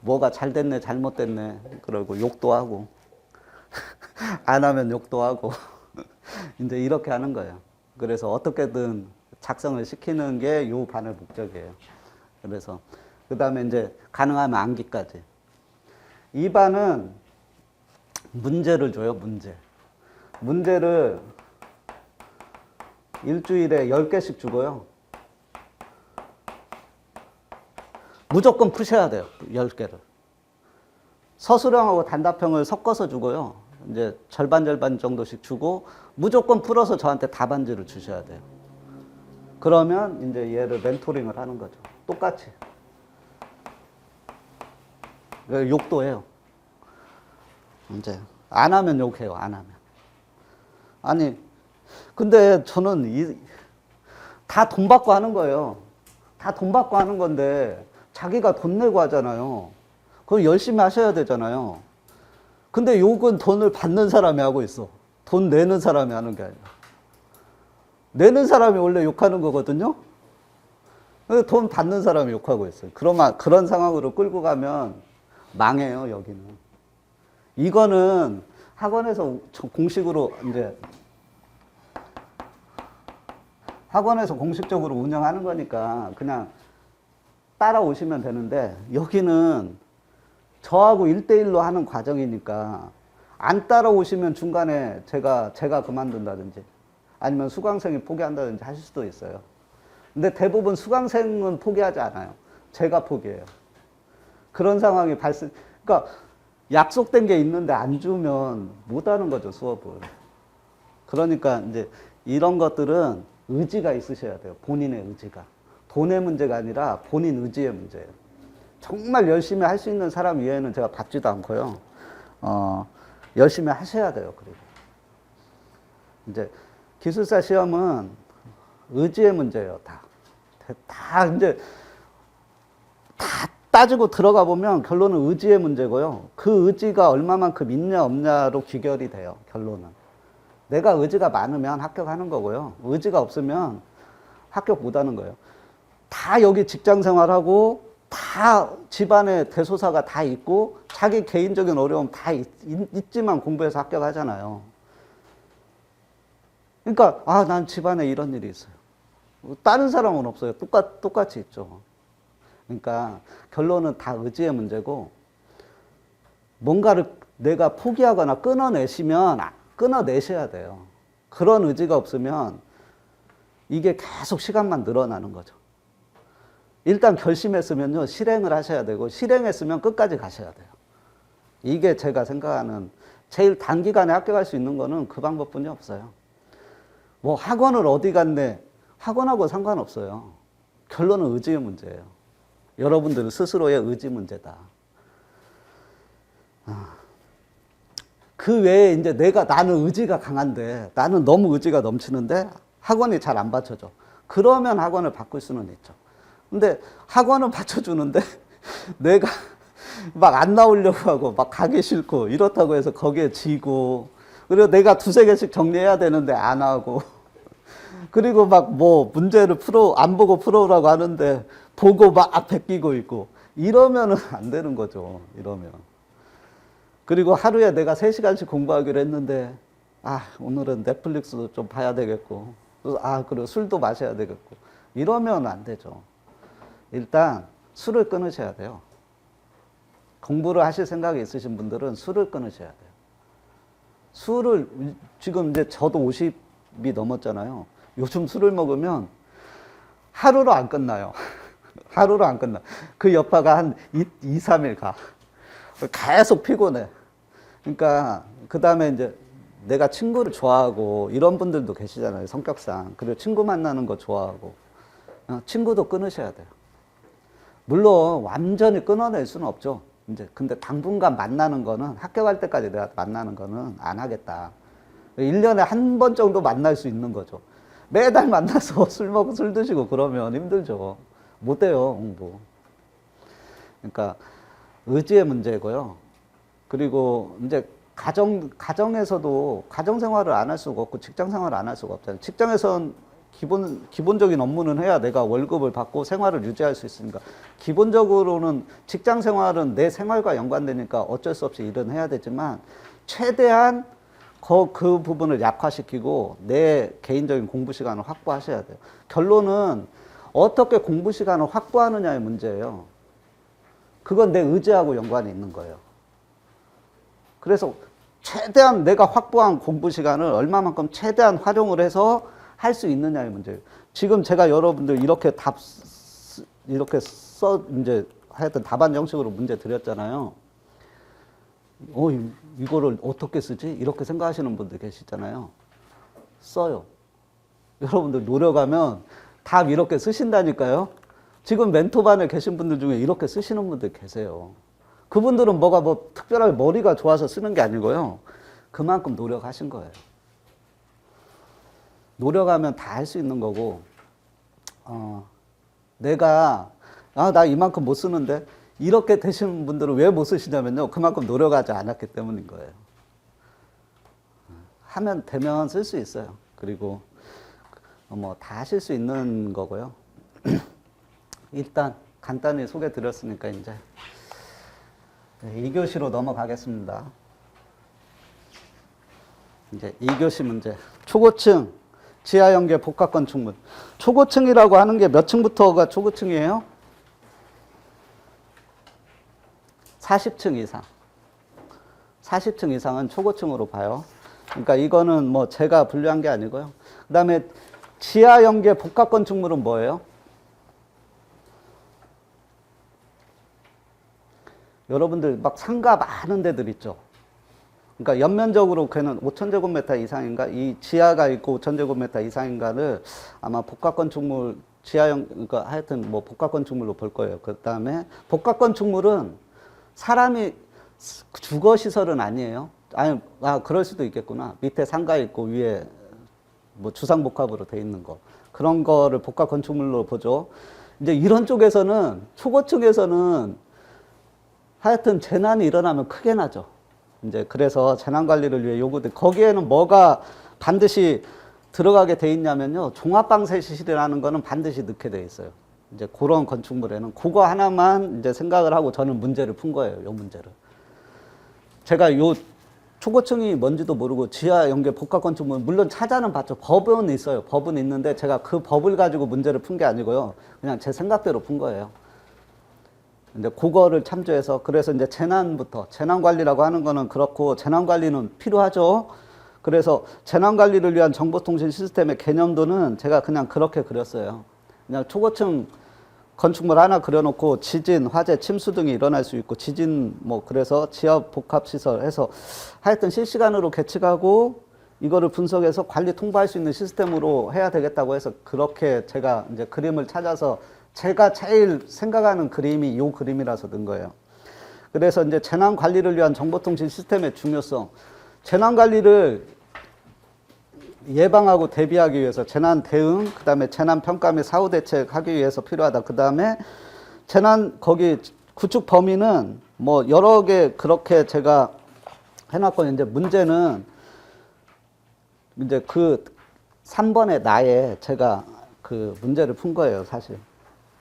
뭐가 잘 됐네, 잘못됐네. 그러고 욕도 하고. 안 하면 욕도 하고. 이제 이렇게 하는 거예요. 그래서 어떻게든 작성을 시키는 게 요 반의 목적이에요. 그래서, 그 다음에 이제 가능하면 암기까지. 이 반은 문제를 줘요, 문제. 문제를 일주일에 10개씩 주고요. 무조건 푸셔야 돼요. 10개를. 서술형하고 단답형을 섞어서 주고요. 이제 절반 정도씩 주고 무조건 풀어서 저한테 답안지를 주셔야 돼요. 그러면 이제 얘를 멘토링을 하는 거죠. 똑같이. 욕도 해요. 이제 안 하면 욕해요. 안 하면. 아니 근데 저는 다 돈 받고 하는 거예요. 다 돈 받고 하는 건데 자기가 돈 내고 하잖아요. 그럼 열심히 하셔야 되잖아요. 근데 욕은 돈을 받는 사람이 하고 있어. 돈 내는 사람이 하는 게 아니라. 내는 사람이 원래 욕하는 거거든요. 근데 돈 받는 사람이 욕하고 있어요. 그런 상황으로 끌고 가면 망해요, 여기는. 이거는 학원에서 공식으로 이제 학원에서 공식적으로 운영하는 거니까 그냥 따라오시면 되는데 여기는 저하고 1대1로 하는 과정이니까 안 따라오시면 중간에 제가 그만둔다든지 아니면 수강생이 포기한다든지 하실 수도 있어요. 근데 대부분 수강생은 포기하지 않아요. 제가 포기해요. 그런 상황이 그러니까 약속된 게 있는데 안 주면 못 하는 거죠, 수업을. 그러니까 이제 이런 것들은 의지가 있으셔야 돼요. 본인의 의지가. 돈의 문제가 아니라 본인 의지의 문제예요. 정말 열심히 할 수 있는 사람 이외에는 제가 받지도 않고요. 열심히 하셔야 돼요. 그리고 이제 기술사 시험은 의지의 문제예요. 다 이제 다 따지고 들어가 보면 결론은 의지의 문제고요. 그 의지가 얼마만큼 있냐 없냐로 귀결이 돼요. 결론은. 내가 의지가 많으면 합격하는 거고요. 의지가 없으면 합격 못 하는 거예요. 다 여기 직장 생활하고 다 집안에 대소사가 다 있고 자기 개인적인 어려움 다 있지만 공부해서 합격하잖아요. 그러니까 난 집안에 이런 일이 있어요. 다른 사람은 없어요. 똑같이 있죠. 그러니까 결론은 다 의지의 문제고 뭔가를 내가 포기하거나 끊어내셔야 돼요. 그런 의지가 없으면 이게 계속 시간만 늘어나는 거죠. 일단 결심했으면요, 실행을 하셔야 되고, 실행했으면 끝까지 가셔야 돼요. 이게 제가 생각하는 제일 단기간에 합격할 수 있는 거는 그 방법뿐이 없어요. 뭐 학원을 어디 갔네, 학원하고 상관없어요. 결론은 의지의 문제예요. 여러분들 스스로의 의지 문제다. 그 외에 이제 나는 의지가 강한데, 나는 너무 의지가 넘치는데 학원이 잘 안 받쳐줘. 그러면 학원을 바꿀 수는 있죠. 근데 학원은 받쳐주는데 내가 막 안 나오려고 하고 막 가기 싫고 이렇다고 해서 거기에 지고, 그리고 내가 두세 개씩 정리해야 되는데 안 하고, 그리고 막 뭐 문제를 안 보고 풀어오라고 하는데 보고 막 베끼고 있고, 이러면은 안 되는 거죠. 이러면. 그리고 하루에 내가 3시간씩 공부하기로 했는데 오늘은 넷플릭스도 좀 봐야 되겠고, 그리고 술도 마셔야 되겠고, 이러면 안 되죠. 일단 술을 끊으셔야 돼요. 공부를 하실 생각이 있으신 분들은 술을 끊으셔야 돼요. 술을 지금 이제 저도 50이 넘었잖아요. 요즘 술을 먹으면 하루로 안 끝나요. 하루로 안 끝나. 그 여파가 한 2, 3일 가. 계속 피곤해. 그러니까 그 다음에 이제 내가 친구를 좋아하고 이런 분들도 계시잖아요. 성격상. 그리고 친구 만나는 거 좋아하고. 친구도 끊으셔야 돼요. 물론 완전히 끊어낼 수는 없죠. 이제 근데 당분간 만나는 거는, 학교 갈 때까지 내가 만나는 거는 안 하겠다. 1년에 한 번 정도 만날 수 있는 거죠. 매달 만나서 술 먹고 술 드시고 그러면 힘들죠. 못 돼요, 공부. 그러니까 의지의 문제고요. 그리고 이제 가정에서도 가정 생활을 안 할 수가 없고 직장 생활을 안 할 수가 없잖아요. 직장에선 기본적인 업무는 해야 내가 월급을 받고 생활을 유지할 수 있으니까, 기본적으로는 직장 생활은 내 생활과 연관되니까 어쩔 수 없이 일은 해야 되지만, 최대한 그 부분을 약화시키고 내 개인적인 공부 시간을 확보하셔야 돼요. 결론은 어떻게 공부 시간을 확보하느냐의 문제예요. 그건 내 의지하고 연관이 있는 거예요. 그래서 최대한 내가 확보한 공부 시간을 얼마만큼 최대한 활용을 해서 할 수 있느냐의 문제예요. 지금 제가 여러분들 이렇게 이제 하여튼 답안 형식으로 문제 드렸잖아요. 이거를 어떻게 쓰지? 이렇게 생각하시는 분들 계시잖아요. 써요. 여러분들 노력하면 답 이렇게 쓰신다니까요. 지금 멘토반에 계신 분들 중에 이렇게 쓰시는 분들 계세요. 그분들은 뭐 특별하게 머리가 좋아서 쓰는 게 아니고요. 그만큼 노력하신 거예요. 노력하면 다 할 수 있는 거고, 내가 나 이만큼 못 쓰는데, 이렇게 되신 분들은 왜 못 쓰시냐면요, 그만큼 노력하지 않았기 때문인 거예요. 하면 되면 쓸 수 있어요. 그리고 뭐 다 하실 수 있는 거고요. 일단 간단히 소개 드렸으니까 이제 2교시로 넘어가겠습니다. 이제 2교시 문제. 초고층 지하연계 복합건축물. 초고층이라고 하는 게 몇 층부터가 초고층이에요? 40층 이상. 40층 이상은 초고층으로 봐요. 그러니까 이거는 뭐 제가 분류한 게 아니고요. 그 다음에 지하 연계 복합 건축물은 뭐예요? 여러분들 막 상가 많은 데들 있죠. 그러니까 연면적으로 걔는 5,000제곱미터 이상인가? 이 지하가 있고 5,000제곱미터 이상인가를 아마 복합 건축물, 지하형, 그러니까 하여튼 뭐 복합 건축물로 볼 거예요. 그 다음에 복합 건축물은 사람이 주거 시설은 아니에요. 아니, 그럴 수도 있겠구나. 밑에 상가 있고 위에 뭐 주상복합으로 돼 있는 거. 그런 거를 복합 건축물로 보죠. 이제 이런 쪽에서는, 초고층에서는 하여튼 재난이 일어나면 크게 나죠. 이제 그래서 재난관리를 위해 요구돼. 거기에는 뭐가 반드시 들어가게 돼 있냐면요. 종합방세시설이라는 거는 반드시 넣게 돼 있어요. 이제 그런 건축물에는 그거 하나만 이제 생각을 하고 저는 문제를 푼 거예요. 요 문제를. 제가 요 초고층이 뭔지도 모르고 지하 연계 복합 건축물 물론 찾아는 봤죠. 법은 있어요. 법은 있는데 제가 그 법을 가지고 문제를 푼 게 아니고요. 그냥 제 생각대로 푼 거예요. 이제 그거를 참조해서 그래서 이제 재난부터 재난 관리라고 하는 거는 그렇고 재난 관리는 필요하죠. 그래서 재난 관리를 위한 정보통신 시스템의 개념도는 제가 그냥 그렇게 그렸어요. 그냥 초고층 건축물 하나 그려놓고 지진, 화재, 침수 등이 일어날 수 있고 지진 뭐 그래서 지하 복합 시설 해서 하여튼 실시간으로 계측하고 이거를 분석해서 관리 통보할 수 있는 시스템으로 해야 되겠다고 해서 그렇게 제가 이제 그림을 찾아서 제가 제일 생각하는 그림이 요 그림이라서 넣은 거예요. 그래서 이제 재난 관리를 위한 정보통신 시스템의 중요성. 재난 관리를 예방하고 대비하기 위해서 재난 대응, 그 다음에 재난 평가 및 사후 대책하기 위해서 필요하다. 그 다음에 재난 거기 구축 범위는 뭐 여러 개 그렇게 제가 해놨고 이제 문제는 이제 그 3번의 나에 제가 그 문제를 푼 거예요, 사실.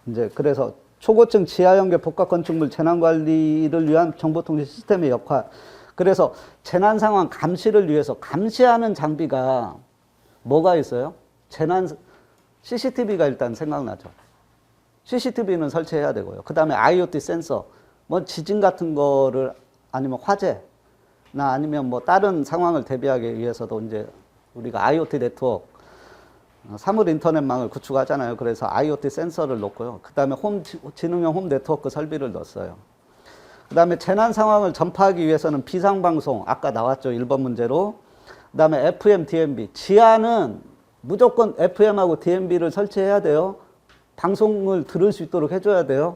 이제 그래서 초고층 지하 연계 복합 건축물 재난 관리를 위한 정보통신 시스템의 역할. 그래서 재난 상황 감시를 위해서 감시하는 장비가 뭐가 있어요? 재난 CCTV가 일단 생각나죠. CCTV는 설치해야 되고요. 그 다음에 IoT 센서, 뭐 지진 같은 거를 아니면 화재나 아니면 뭐 다른 상황을 대비하기 위해서도 이제 우리가 IoT 네트워크, 사물 인터넷망을 구축하잖아요. 그래서 IoT 센서를 넣고요. 그 다음에 지능형 홈 네트워크 설비를 넣었어요. 그 다음에 재난 상황을 전파하기 위해서는 비상방송, 아까 나왔죠. 1번 문제로. 그 다음에 FM, DMB. 지하는 무조건 FM하고 DMB를 설치해야 돼요. 방송을 들을 수 있도록 해줘야 돼요.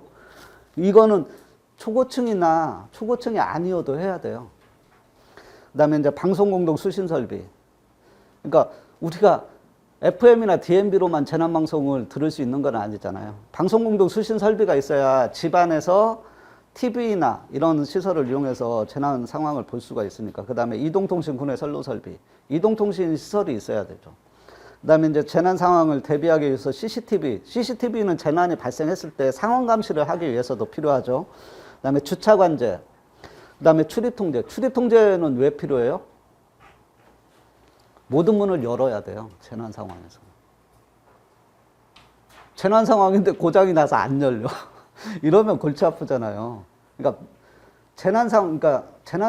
이거는 초고층이나 초고층이 아니어도 해야 돼요. 그 다음에 이제 방송공동 수신 설비. 그러니까 우리가 FM이나 DMB로만 재난방송을 들을 수 있는 건 아니잖아요. 방송공동 수신 설비가 있어야 집안에서 TV나 이런 시설을 이용해서 재난 상황을 볼 수가 있으니까. 그 다음에 이동통신 군의 선로 설비. 이동통신 시설이 있어야 되죠. 그 다음에 이제 재난 상황을 대비하기 위해서 CCTV. CCTV는 재난이 발생했을 때 상황 감시를 하기 위해서도 필요하죠. 그 다음에 주차 관제. 그 다음에 출입 통제. 출입 통제는 왜 필요해요? 모든 문을 열어야 돼요. 재난 상황에서. 재난 상황인데 고장이 나서 안 열려. 이러면 골치 아프잖아요. 그러니까 재난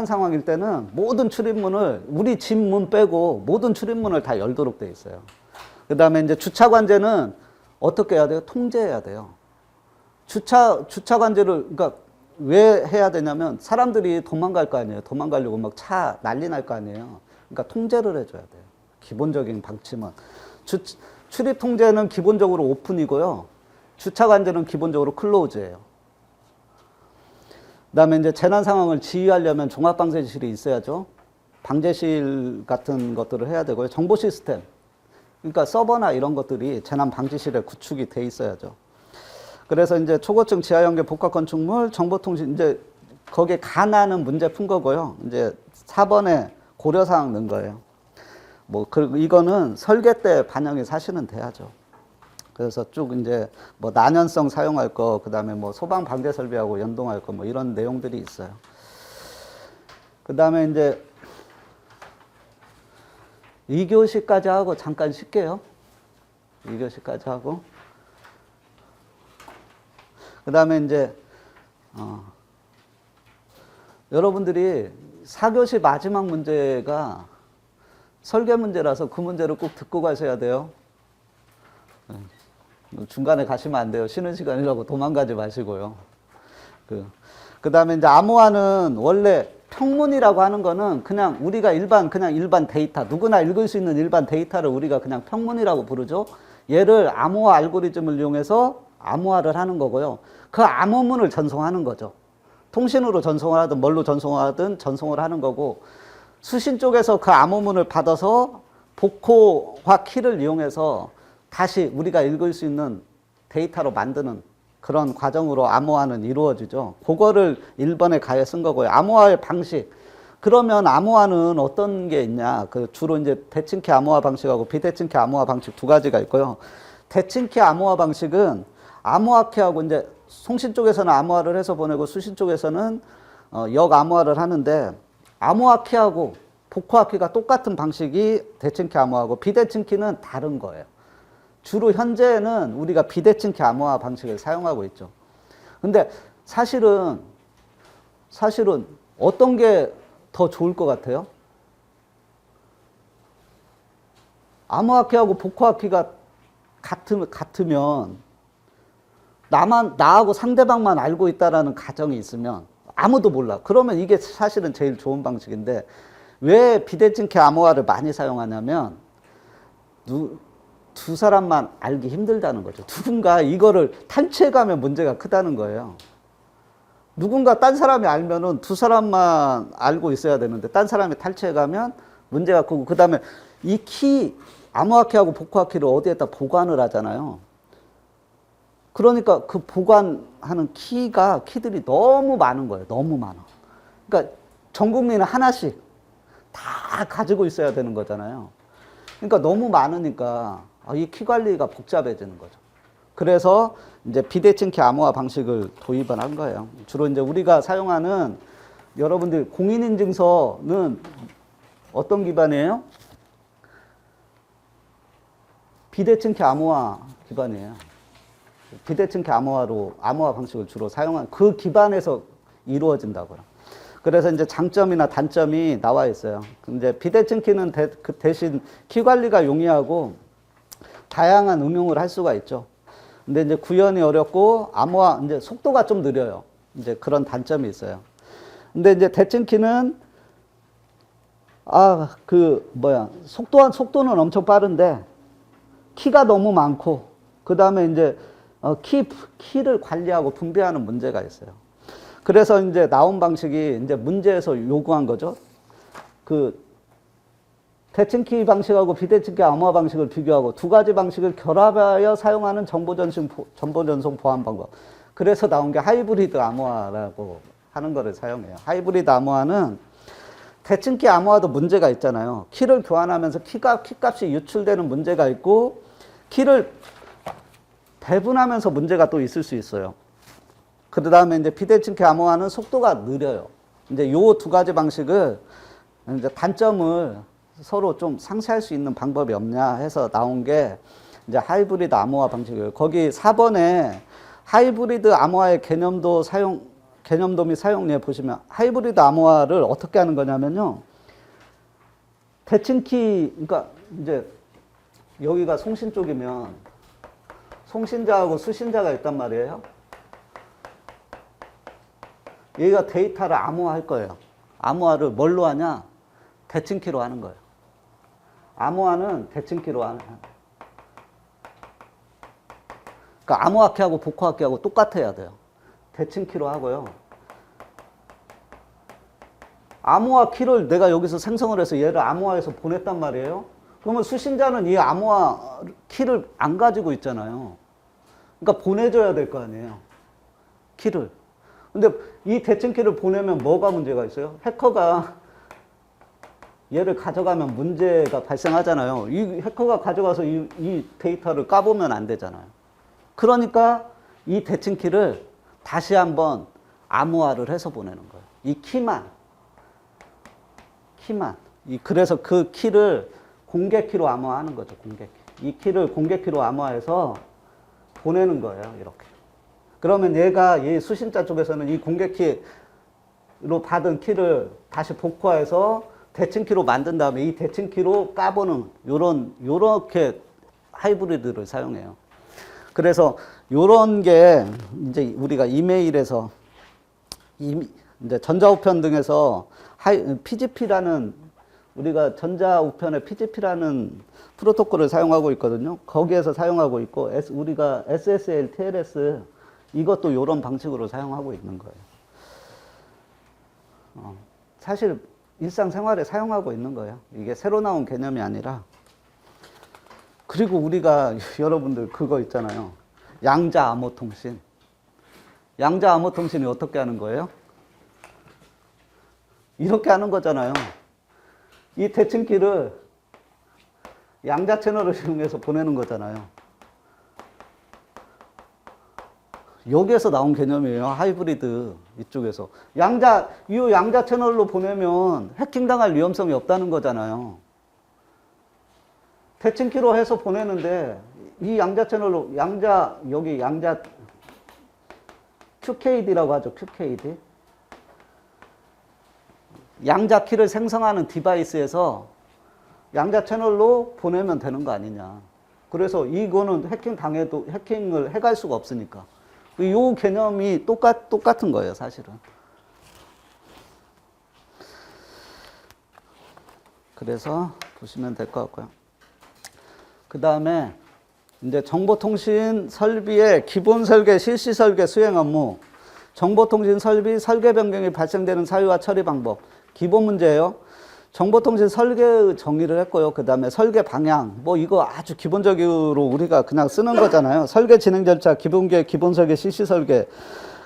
상황일 때는 모든 출입문을 우리 집 문 빼고 모든 출입문을 다 열도록 돼 있어요. 그 다음에 이제 주차 관제는 어떻게 해야 돼요? 통제해야 돼요. 주차 관제를 그러니까 왜 해야 되냐면 사람들이 도망갈 거 아니에요. 도망가려고 막 차 난리 날 거 아니에요. 그러니까 통제를 해줘야 돼요. 기본적인 방침은. 출입 통제는 기본적으로 오픈이고요. 주차 관제는 기본적으로 클로즈예요. 그 다음에 이제 재난 상황을 지휘하려면 종합방재실이 있어야죠. 방재실 같은 것들을 해야 되고요. 정보 시스템. 그러니까 서버나 이런 것들이 재난 방지실에 구축이 돼 있어야죠. 그래서 이제 초고층 지하 연계 복합 건축물 정보통신 이제 거기에 관하는 문제 푼 거고요. 이제 4번에 고려사항 넣은 거예요. 뭐 이거는 설계 때 반영이 사실은 돼야죠. 그래서 쭉 이제 뭐 난연성 사용할 거, 그 다음에 뭐 소방 방제 설비하고 연동할 거, 뭐 이런 내용들이 있어요. 그 다음에 이제 2교시까지 하고 잠깐 쉴게요. 2교시까지 하고. 그 다음에 이제, 여러분들이 4교시 마지막 문제가 설계 문제라서 그 문제를 꼭 듣고 가셔야 돼요. 중간에 가시면 안 돼요. 쉬는 시간이라고 도망가지 마시고요. 그 다음에 이제 암호화는 원래 평문이라고 하는 거는 그냥 우리가 그냥 일반 데이터, 누구나 읽을 수 있는 일반 데이터를 우리가 그냥 평문이라고 부르죠. 얘를 암호화 알고리즘을 이용해서 암호화를 하는 거고요. 그 암호문을 전송하는 거죠. 통신으로 전송을 하든 뭘로 전송하든 전송을 하는 거고, 수신 쪽에서 그 암호문을 받아서 복호화 키를 이용해서 다시 우리가 읽을 수 있는 데이터로 만드는 그런 과정으로 암호화는 이루어지죠. 그거를 1번에 가에 쓴 거고요. 암호화의 방식. 그러면 암호화는 어떤 게 있냐? 주로 이제 대칭키 암호화 방식하고 비대칭키 암호화 방식 두 가지가 있고요. 대칭키 암호화 방식은 암호화키하고 이제 송신 쪽에서는 암호화를 해서 보내고 수신 쪽에서는 역암호화를 하는데, 암호화키하고 복호화키가 똑같은 방식이 대칭키 암호화고 비대칭키는 다른 거예요. 주로 현재는 우리가 비대칭키 암호화 방식을 사용하고 있죠. 근데 사실은 어떤 게 더 좋을 것 같아요? 암호화키하고 복호화키가 같으면 나하고 상대방만 알고 있다라는 가정이 있으면 아무도 몰라. 그러면 이게 사실은 제일 좋은 방식인데, 왜 비대칭키 암호화를 많이 사용하냐면 두 사람만 알기 힘들다는 거죠. 누군가 이거를 탈취해가면 문제가 크다는 거예요. 누군가 딴 사람이 알면은 두 사람만 알고 있어야 되는데, 딴 사람이 탈취해가면 문제가 크고, 그 다음에 이 암호화키하고 복호화키를 어디에다 보관을 하잖아요. 그러니까 그 보관하는 키들이 너무 많은 거예요. 너무 많아. 그러니까 전 국민은 하나씩 다 가지고 있어야 되는 거잖아요. 그러니까 너무 많으니까 이 키 관리가 복잡해지는 거죠. 그래서 이제 비대칭키 암호화 방식을 도입을 한 거예요. 주로 이제 우리가 사용하는, 여러분들 공인인증서는 어떤 기반이에요? 비대칭키 암호화 기반이에요. 비대칭키 암호화 방식을 주로 사용한 그 기반에서 이루어진다고요. 그래서 이제 장점이나 단점이 나와 있어요. 근데 비대칭키는 대신 키 관리가 용이하고 다양한 응용을 할 수가 있죠. 근데 이제 구현이 어렵고 암호화 이제 속도가 좀 느려요. 이제 그런 단점이 있어요. 근데 이제 대칭키는 속도는 엄청 빠른데 키가 너무 많고, 그 다음에 이제 키를 관리하고 분배하는 문제가 있어요. 그래서 이제 나온 방식이 이제 문제에서 요구한 거죠. 대칭키 방식하고 비대칭키 암호화 방식을 비교하고 두 가지 방식을 결합하여 사용하는 정보 전송 보안 방법. 그래서 나온 게 하이브리드 암호화라고 하는 거를 사용해요. 하이브리드 암호화는 대칭키 암호화도 문제가 있잖아요. 키를 교환하면서 키값이 유출되는 문제가 있고, 키를 배분하면서 문제가 또 있을 수 있어요. 그 다음에 이제 비대칭키 암호화는 속도가 느려요. 이제 요 두 가지 방식을 이제 단점을 서로 좀 상쇄할 수 있는 방법이 없냐 해서 나온 게 이제 하이브리드 암호화 방식이에요. 거기 4번에 하이브리드 암호화의 개념도 및 사용례 보시면, 하이브리드 암호화를 어떻게 하는 거냐면요. 대칭키, 그러니까 이제 여기가 송신 쪽이면 송신자하고 수신자가 있단 말이에요. 얘가 데이터를 암호화할 거예요. 암호화를 뭘로 하냐? 대칭키로 하는 거예요. 암호화는 대칭키로 하는. 그러니까 암호화키하고 복호화키하고 똑같아야 돼요. 대칭키로 하고요. 암호화 키를 내가 여기서 생성을 해서 얘를 암호화해서 보냈단 말이에요. 그러면 수신자는 이 암호화 키를 안 가지고 있잖아요. 그러니까 보내줘야 될 거 아니에요. 키를. 근데 이 대칭키를 보내면 뭐가 문제가 있어요? 해커가 얘를 가져가면 문제가 발생하잖아요. 이 해커가 가져가서 이 데이터를 까보면 안 되잖아요. 그러니까 이 대칭키를 다시 한번 암호화를 해서 보내는 거예요. 이 키만. 그래서 그 키를 공개키로 암호화하는 거죠. 공개키. 이 키를 공개키로 암호화해서 보내는 거예요. 이렇게. 그러면 얘 수신자 쪽에서는 이 공개키 받은 키를 다시 복화해서 대칭키로 만든 다음에 이 대칭키로 까보는 요렇게 하이브리드를 사용해요. 그래서 요런 게 이제 우리가 이메일에서 이제 전자우편 등에서 PGP라는 우리가 전자우편의 PGP라는 프로토콜을 사용하고 있거든요. 거기에서 사용하고 있고 우리가 SSL, TLS 이것도 요런 방식으로 사용하고 있는 거예요. 사실 일상생활에 사용하고 있는 거예요. 이게 새로 나온 개념이 아니라. 그리고 우리가 여러분들 그거 있잖아요. 양자 암호 통신. 양자 암호 통신이 어떻게 하는 거예요? 이렇게 하는 거잖아요. 이 대칭키를 양자 채널을 이용해서 보내는 거잖아요. 여기에서 나온 개념이에요. 하이브리드 이쪽에서. 이 양자 채널로 보내면 해킹당할 위험성이 없다는 거잖아요. 대칭키로 해서 보내는데 이 양자 채널로 여기 양자 QKD라고 하죠. QKD. 양자 키를 생성하는 디바이스에서 양자 채널로 보내면 되는 거 아니냐. 그래서 이거는 해킹을 해갈 수가 없으니까. 이 개념이 똑같은 거예요, 사실은. 그래서 보시면 될 것 같고요. 그 다음에 이제 정보통신 설비의 기본 설계, 실시 설계, 수행 업무, 정보통신 설비 설계 변경이 발생되는 사유와 처리 방법, 기본 문제예요. 정보통신 설계의 정의를 했고요. 그 다음에 설계 방향, 이거 아주 기본적으로 우리가 그냥 쓰는 거잖아요. 설계 진행 절차, 기본 계획, 기본 설계, 실시 설계.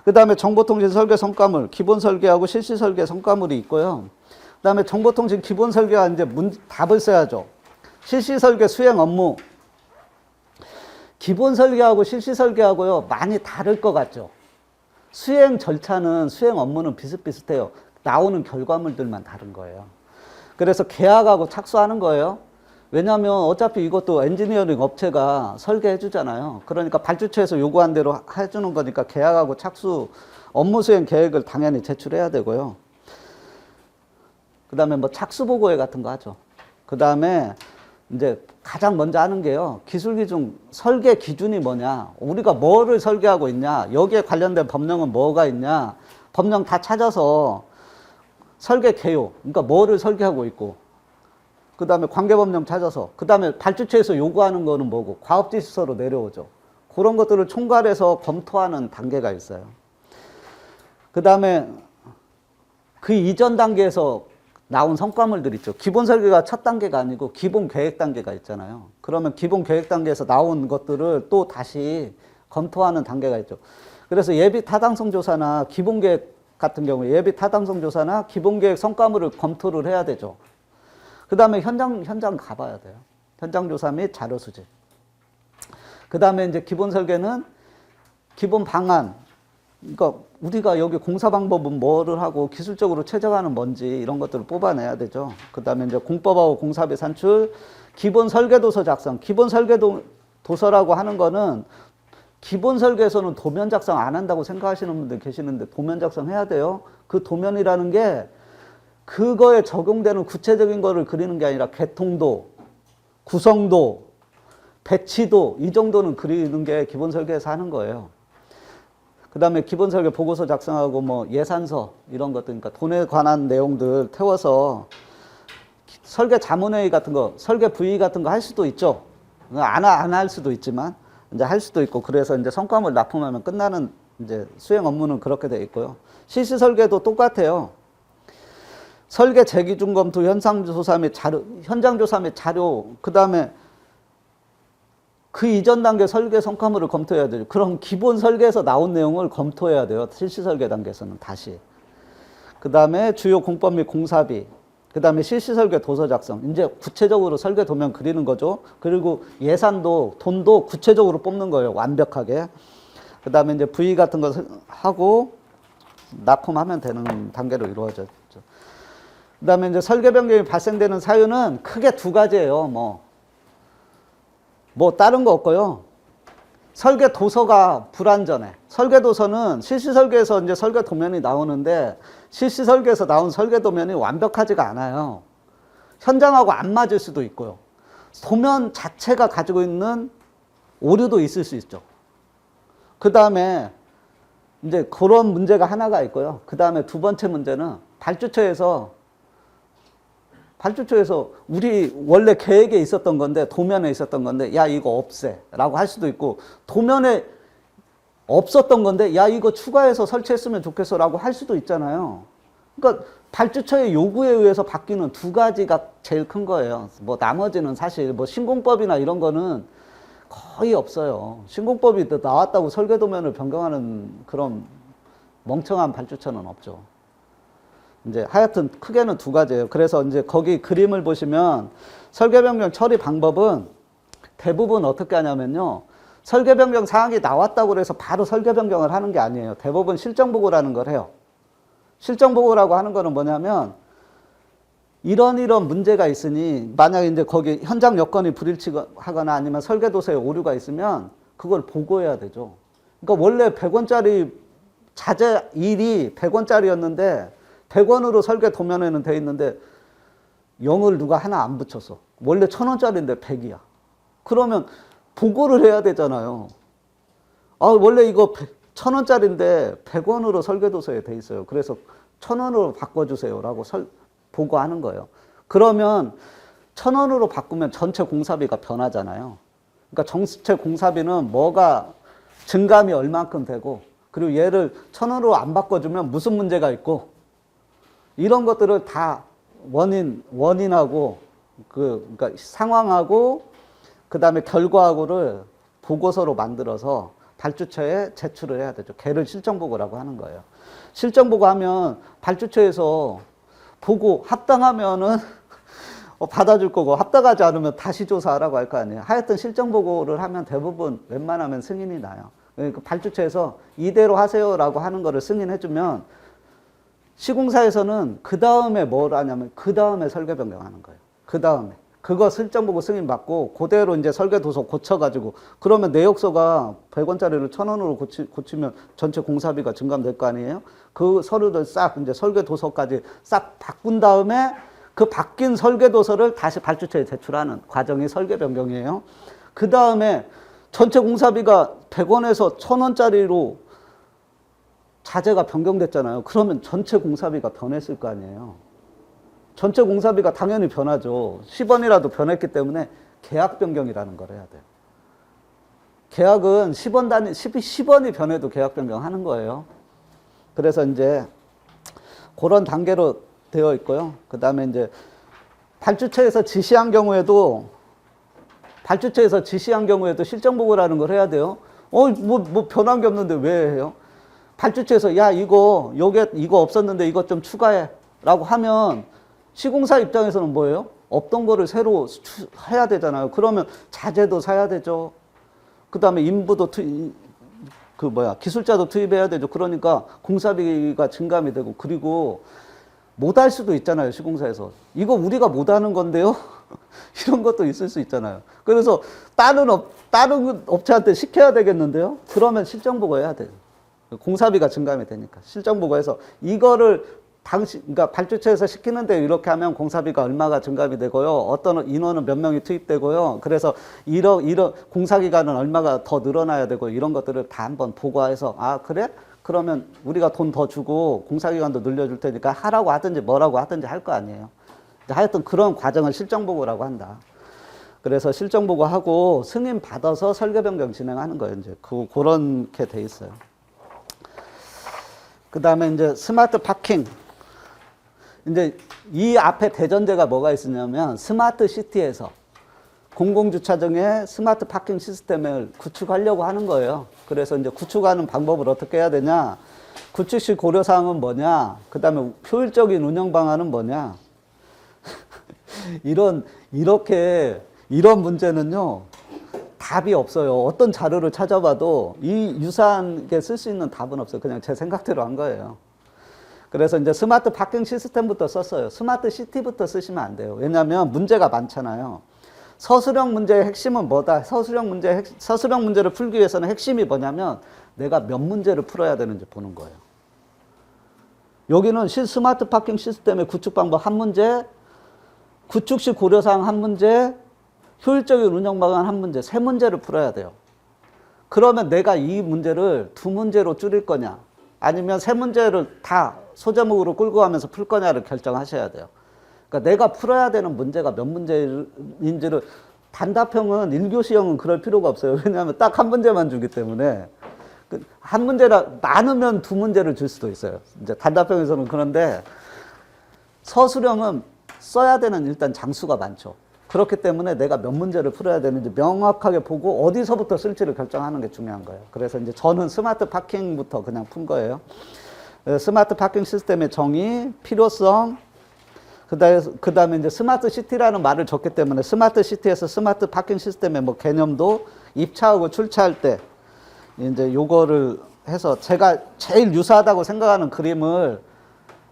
그 다음에 정보통신 설계 성과물, 기본 설계하고 실시 설계 성과물이 있고요. 그 다음에 정보통신 기본 설계와 이제 답을 써야죠. 실시 설계 수행 업무. 기본 설계하고 실시 설계하고요, 많이 다를 것 같죠. 수행 절차는, 수행 업무는 비슷비슷해요. 나오는 결과물들만 다른 거예요. 그래서 계약하고 착수하는 거예요. 왜냐하면 어차피 이것도 엔지니어링 업체가 설계해 주잖아요. 그러니까 발주처에서 요구한 대로 해주는 거니까 계약하고 착수, 업무 수행 계획을 당연히 제출해야 되고요. 그 다음에 착수보고회 같은 거 하죠. 그 다음에 이제 가장 먼저 하는 게요. 기술 기준, 설계 기준이 뭐냐. 우리가 뭐를 설계하고 있냐. 여기에 관련된 법령은 뭐가 있냐. 법령 다 찾아서 설계 개요. 그러니까 뭐를 설계하고 있고. 그 다음에 관계법령 찾아서. 그 다음에 발주처에서 요구하는 거는 뭐고. 과업지시서로 내려오죠. 그런 것들을 총괄해서 검토하는 단계가 있어요. 그 다음에 그 이전 단계에서 나온 성과물들 있죠. 기본 설계가 첫 단계가 아니고 기본 계획 단계가 있잖아요. 그러면 기본 계획 단계에서 나온 것들을 또 다시 검토하는 단계가 있죠. 그래서 예비 타당성 조사나 기본 계획 같은 경우에 예비 타당성 조사나 기본 계획 성과물을 검토를 해야 되죠. 그 다음에 현장 가봐야 돼요. 현장 조사 및 자료 수집. 그 다음에 이제 기본 설계는 기본 방안. 그러니까 우리가 여기 공사 방법은 뭐를 하고 기술적으로 최적화는 뭔지 이런 것들을 뽑아내야 되죠. 그 다음에 이제 공법하고 공사비 산출, 기본 설계도서 작성. 기본 설계도서라고 하는 거는 기본 설계에서는 도면 작성 안 한다고 생각하시는 분들 계시는데 도면 작성해야 돼요. 그 도면이라는 게 그거에 적용되는 구체적인 거를 그리는 게 아니라 개통도, 구성도, 배치도 이 정도는 그리는 게 기본 설계에서 하는 거예요. 그 다음에 기본 설계 보고서 작성하고 예산서 이런 것들, 그러니까 돈에 관한 내용들 태워서 설계 자문회의 같은 거, 설계 부의 같은 거 할 수도 있죠. 안 할 수도 있지만 이제 할 수도 있고, 그래서 이제 성과물 납품하면 끝나는 이제 수행 업무는 그렇게 돼 있고요. 실시 설계도 똑같아요. 설계 재기준 검토, 현장 조사 및 자료, 그 다음에 그 이전 단계 설계 성과물을 검토해야 되죠. 그럼 기본 설계에서 나온 내용을 검토해야 돼요. 실시 설계 단계에서는 다시. 그 다음에 주요 공법 및 공사비. 그 다음에 실시 설계 도서 작성. 이제 구체적으로 설계 도면 그리는 거죠. 그리고 예산도, 돈도 구체적으로 뽑는 거예요. 완벽하게. 그 다음에 이제 부의 같은 거 하고 납품하면 되는 단계로 이루어졌죠. 그 다음에 이제 설계 변경이 발생되는 사유는 크게 두 가지예요. 다른 거 없고요. 설계 도서가 불완전해. 설계 도서는 실시 설계에서 이제 설계 도면이 나오는데 실시 설계에서 나온 설계 도면이 완벽하지가 않아요. 현장하고 안 맞을 수도 있고요. 도면 자체가 가지고 있는 오류도 있을 수 있죠. 그 다음에 이제 그런 문제가 하나가 있고요. 그 다음에 두 번째 문제는 발주처에서 우리 원래 계획에 있었던 건데 도면에 있었던 건데 야 이거 없애 라고 할 수도 있고 도면에 없었던 건데 야 이거 추가해서 설치했으면 좋겠어 라고 할 수도 있잖아요. 그러니까 발주처의 요구에 의해서 바뀌는 두 가지가 제일 큰 거예요. 뭐 나머지는 사실 뭐 신공법이나 이런 거는 거의 없어요. 신공법이 나왔다고 설계 도면을 변경하는 그런 멍청한 발주처는 없죠. 이제 하여튼 크게는 두 가지예요. 그래서 이제 거기 그림을 보시면 설계 변경 처리 방법은 대부분 어떻게 하냐면요. 설계 변경 사항이 나왔다고 해서 바로 설계 변경을 하는 게 아니에요. 대부분 실정 보고라는 걸 해요. 실정 보고라고 하는 거는 뭐냐면 이런 문제가 있으니 만약에 이제 거기 현장 여건이 불일치하거나 아니면 설계 도서에 오류가 있으면 그걸 보고해야 되죠. 그러니까 원래 100원짜리 자재 일이 100원짜리였는데 100원으로 설계 도면에는 돼 있는데 0을 누가 하나 안 붙였어. 원래 1000원짜리인데 100이야. 그러면 보고를 해야 되잖아요. 아, 원래 이거 1000원짜리인데 100원으로 설계도서에 돼 있어요. 그래서 1000원으로 바꿔주세요. 라고 보고하는 거예요. 그러면 1000원으로 바꾸면 전체 공사비가 변하잖아요. 그러니까 전체 공사비는 뭐가 증감이 얼만큼 되고 그리고 얘를 1000원으로 안 바꿔주면 무슨 문제가 있고 이런 것들을 다 원인하고 그러니까 상황하고 그 다음에 결과하고를 보고서로 만들어서 발주처에 제출을 해야 되죠. 걔를 실정보고라고 하는 거예요. 실정보고하면 발주처에서 보고 합당하면은 받아줄 거고 합당하지 않으면 다시 조사하라고 할 거 아니에요. 하여튼 실정보고를 하면 대부분 웬만하면 승인이 나요. 그러니까 발주처에서 이대로 하세요라고 하는 거를 승인해주면 시공사에서는 그 다음에 뭘 하냐면 그 다음에 설계 변경하는 거예요. 그 다음에 그거 실정보고 승인 받고 그대로 이제 설계 도서 고쳐가지고 그러면 내역서가 100원짜리를 1000원으로 고치면 전체 공사비가 증감될 거 아니에요. 그 서류들 싹 이제 설계 도서까지 싹 바꾼 다음에 그 바뀐 설계 도서를 다시 발주처에 제출하는 과정이 설계 변경이에요. 그 다음에 전체 공사비가 100원에서 1000원짜리로 자재가 변경됐잖아요. 그러면 전체 공사비가 변했을 거 아니에요. 전체 공사비가 당연히 변하죠. 10원이라도 변했기 때문에 계약 변경이라는 걸 해야 돼요. 계약은 10원이 변해도 계약 변경하는 거예요. 그래서 이제 그런 단계로 되어 있고요. 그 다음에 이제 발주처에서 지시한 경우에도 실정보고라는 걸 해야 돼요. 뭐 변한 게 없는데 왜 해요? 발주처에서 야 이거 없었는데 이것 좀 추가해 라고 하면 시공사 입장에서는 뭐예요? 없던 거를 새로 해야 되잖아요. 그러면 자재도 사야 되죠. 그 다음에 인부도 기술자도 투입해야 되죠. 그러니까 공사비가 증감이 되고 그리고 못할 수도 있잖아요. 시공사에서 이거 우리가 못하는 건데요. 이런 것도 있을 수 있잖아요. 그래서 다른 업체한테 시켜야 되겠는데요. 그러면 실정보고 해야 돼요. 공사비가 증감이 되니까 실정보고해서 이거를 그러니까 발주처에서 시키는데 이렇게 하면 공사비가 얼마가 증감이 되고요. 어떤 인원은 몇 명이 투입되고요. 그래서 이런 공사기간은 얼마가 더 늘어나야 되고 이런 것들을 다 한번 보고해서 아 그래? 그러면 우리가 돈 더 주고 공사기간도 늘려줄 테니까 하라고 하든지 뭐라고 하든지 할 거 아니에요. 하여튼 그런 과정을 실정보고라고 한다. 그래서 실정보고하고 승인 받아서 설계 변경 진행하는 거예요. 이제 그렇게 돼 있어요. 그 다음에 이제 스마트 파킹. 이제 이 앞에 대전제가 뭐가 있었냐면 스마트 시티에서 공공주차장에 스마트 파킹 시스템을 구축하려고 하는 거예요. 그래서 이제 구축하는 방법을 어떻게 해야 되냐. 구축 시 고려사항은 뭐냐. 그 다음에 효율적인 운영 방안은 뭐냐. 이런 문제는요. 답이 없어요. 어떤 자료를 찾아봐도 이 유사하게 쓸 수 있는 답은 없어요. 그냥 제 생각대로 한 거예요. 그래서 이제 스마트 파킹 시스템부터 썼어요. 스마트 시티부터 쓰시면 안 돼요. 왜냐하면 문제가 많잖아요. 서술형 문제의 핵심은 뭐다? 서술형 문제를 풀기 위해서는 핵심이 뭐냐면 내가 몇 문제를 풀어야 되는지 보는 거예요. 여기는 스마트 파킹 시스템의 구축 방법 한 문제, 구축 시 고려사항 한 문제, 효율적인 운영 방안 한 문제, 세 문제를 풀어야 돼요. 그러면 내가 이 문제를 두 문제로 줄일 거냐, 아니면 세 문제를 다 소제목으로 끌고 가면서 풀 거냐를 결정하셔야 돼요. 그러니까 내가 풀어야 되는 문제가 몇 문제인지를, 단답형은 1교시형은 그럴 필요가 없어요. 왜냐하면 딱 한 문제만 주기 때문에. 한 문제라 많으면 두 문제를 줄 수도 있어요. 이제 단답형에서는. 그런데 서술형은 써야 되는 일단 장수가 많죠. 그렇기 때문에 내가 몇 문제를 풀어야 되는지 명확하게 보고 어디서부터 쓸지를 결정하는 게 중요한 거예요. 그래서 이제 저는 스마트 파킹부터 그냥 푼 거예요. 스마트 파킹 시스템의 정의, 필요성, 그 다음에 이제 스마트 시티라는 말을 줬기 때문에 스마트 시티에서 스마트 파킹 시스템의 뭐 개념도 입차하고 출차할 때 이제 요거를 해서 제가 제일 유사하다고 생각하는 그림을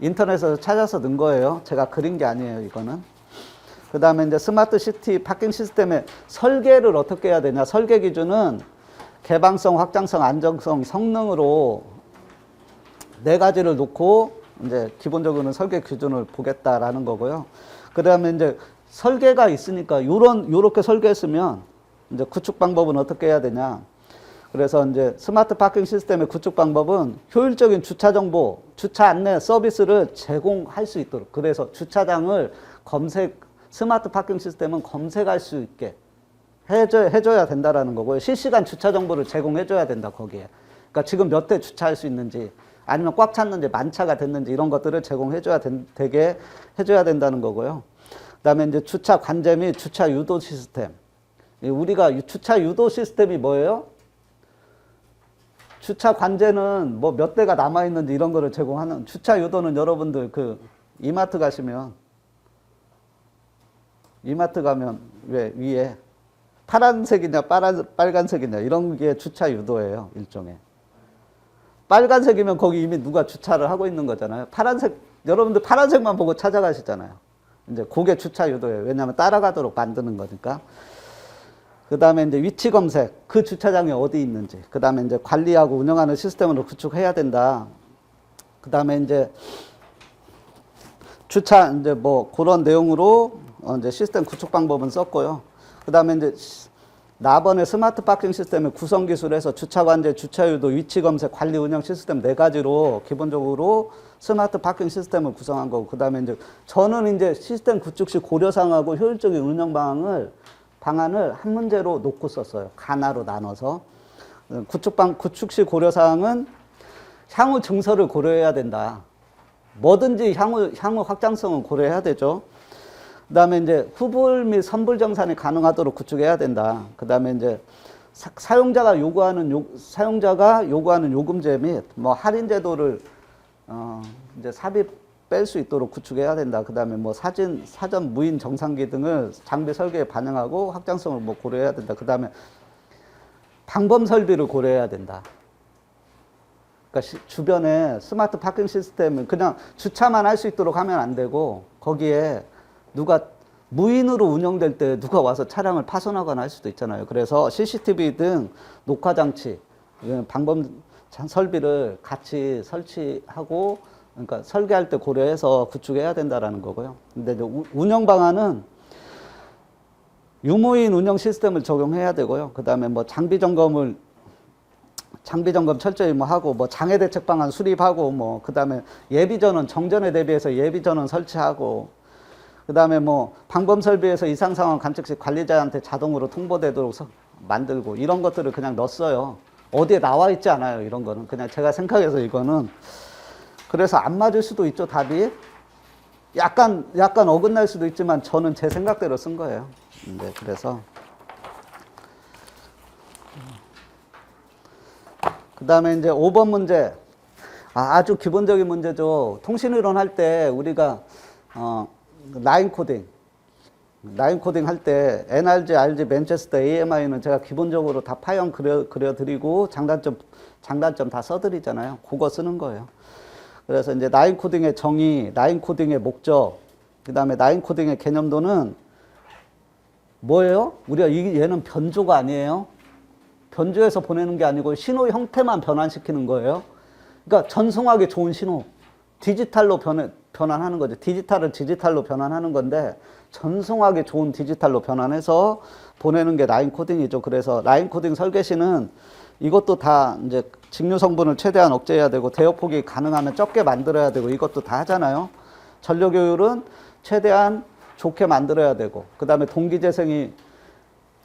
인터넷에서 찾아서 넣은 거예요. 제가 그린 게 아니에요, 이거는. 그 다음에 이제 스마트 시티 파킹 시스템의 설계를 어떻게 해야 되냐. 설계 기준은 개방성, 확장성, 안정성, 성능으로 네 가지를 놓고 이제 기본적으로는 설계 기준을 보겠다라는 거고요. 그 다음에 이제 설계가 있으니까 요렇게 설계했으면 이제 구축 방법은 어떻게 해야 되냐. 그래서 이제 스마트 파킹 시스템의 구축 방법은 효율적인 주차 정보, 주차 안내 서비스를 제공할 수 있도록. 그래서 주차장을 스마트 파킹 시스템은 검색할 수 있게 해줘야 된다라는 거고요. 실시간 주차 정보를 제공해줘야 된다, 거기에. 그러니까 지금 몇 대 주차할 수 있는지, 아니면 꽉 찼는지, 만차가 됐는지, 이런 것들을 되게 해줘야 된다는 거고요. 그 다음에 이제 주차 관제 및 주차 유도 시스템. 우리가 주차 유도 시스템이 뭐예요? 주차 관제는 뭐 몇 대가 남아있는지 이런 거를 제공하는, 주차 유도는 여러분들 이마트 가시면, 이마트 가면 왜 위에 파란색이냐 빨간색이냐 이런 게 주차 유도예요, 일종의. 빨간색이면 거기 이미 누가 주차를 하고 있는 거잖아요. 여러분들 파란색만 보고 찾아가시잖아요. 이제 그게 주차 유도예요. 왜냐하면 따라가도록 만드는 거니까. 그 다음에 이제 위치 검색, 그 주차장이 어디 있는지. 그 다음에 이제 관리하고 운영하는 시스템으로 구축해야 된다. 그 다음에 이제 주차, 이제 뭐 그런 내용으로 이제 시스템 구축 방법은 썼고요. 그 다음에 이제 나번에 스마트 파킹 시스템의 구성 기술에서 주차 관제, 주차 유도, 위치 검색, 관리 운영 시스템 네 가지로 기본적으로 스마트 파킹 시스템을 구성한 거고. 그 다음에 이제 저는 이제 시스템 구축 시 고려사항하고 효율적인 운영 방안을 한 문제로 놓고 썼어요. 가나로 나눠서. 구축 시 고려사항은 향후 증설을 고려해야 된다. 뭐든지 향후 확장성은 고려해야 되죠. 그 다음에 이제 후불 및 선불 정산이 가능하도록 구축해야 된다. 그 다음에 이제 사용자가 요구하는 요금제 및 뭐 할인 제도를 이제 삽입 뺄 수 있도록 구축해야 된다. 그 다음에 뭐 사전 무인 정상기 등을 장비 설계에 반영하고 확장성을 뭐 고려해야 된다. 그 다음에 방범 설비를 고려해야 된다. 그러니까 주변에 스마트 파킹 시스템은 그냥 주차만 할 수 있도록 하면 안 되고, 거기에 누가 무인으로 운영될 때 누가 와서 차량을 파손하거나 할 수도 있잖아요. 그래서 CCTV 등 녹화 장치, 방범 설비를 같이 설치하고, 그러니까 설계할 때 고려해서 구축해야 된다라는 거고요. 근데 이제 운영 방안은 유무인 운영 시스템을 적용해야 되고요. 그 다음에 뭐 장비 점검 철저히 뭐 하고, 뭐 장애 대책 방안 수립하고, 뭐 그 다음에 예비 전원, 정전에 대비해서 예비 전원 설치하고, 그 다음에 뭐 방범 설비에서 이상 상황 관측 시 관리자한테 자동으로 통보되도록 만들고, 이런 것들을 그냥 넣었어요. 어디에 나와 있지 않아요, 이런 거는. 그냥 제가 생각해서 이거는. 그래서 안 맞을 수도 있죠, 답이. 약간 어긋날 수도 있지만 저는 제 생각대로 쓴 거예요. 네, 그래서. 그 다음에 이제 5번 문제. 아주 기본적인 문제죠. 통신이론 할 때 우리가, 라인 코딩 할 때 NRG, RG, 맨체스터, AMI는 제가 기본적으로 다 파형 그려드리고 장단점 다 써드리잖아요. 그거 쓰는 거예요. 그래서 이제 라인 코딩의 정의, 라인 코딩의 목적, 그 다음에 라인 코딩의 개념도는 뭐예요? 우리가 얘는 변조가 아니에요. 변조해서 보내는 게 아니고 신호 형태만 변환시키는 거예요. 그러니까 전송하기 좋은 신호. 디지털로 변환하는 거죠. 디지털을 디지털로 변환하는 건데 전송하기 좋은 디지털로 변환해서 보내는 게 라인 코딩이죠. 그래서 라인 코딩 설계시는 이것도 다 이제 직류 성분을 최대한 억제해야 되고 대역폭이 가능하면 적게 만들어야 되고 이것도 다 하잖아요. 전력 효율은 최대한 좋게 만들어야 되고 그 다음에 동기 재생이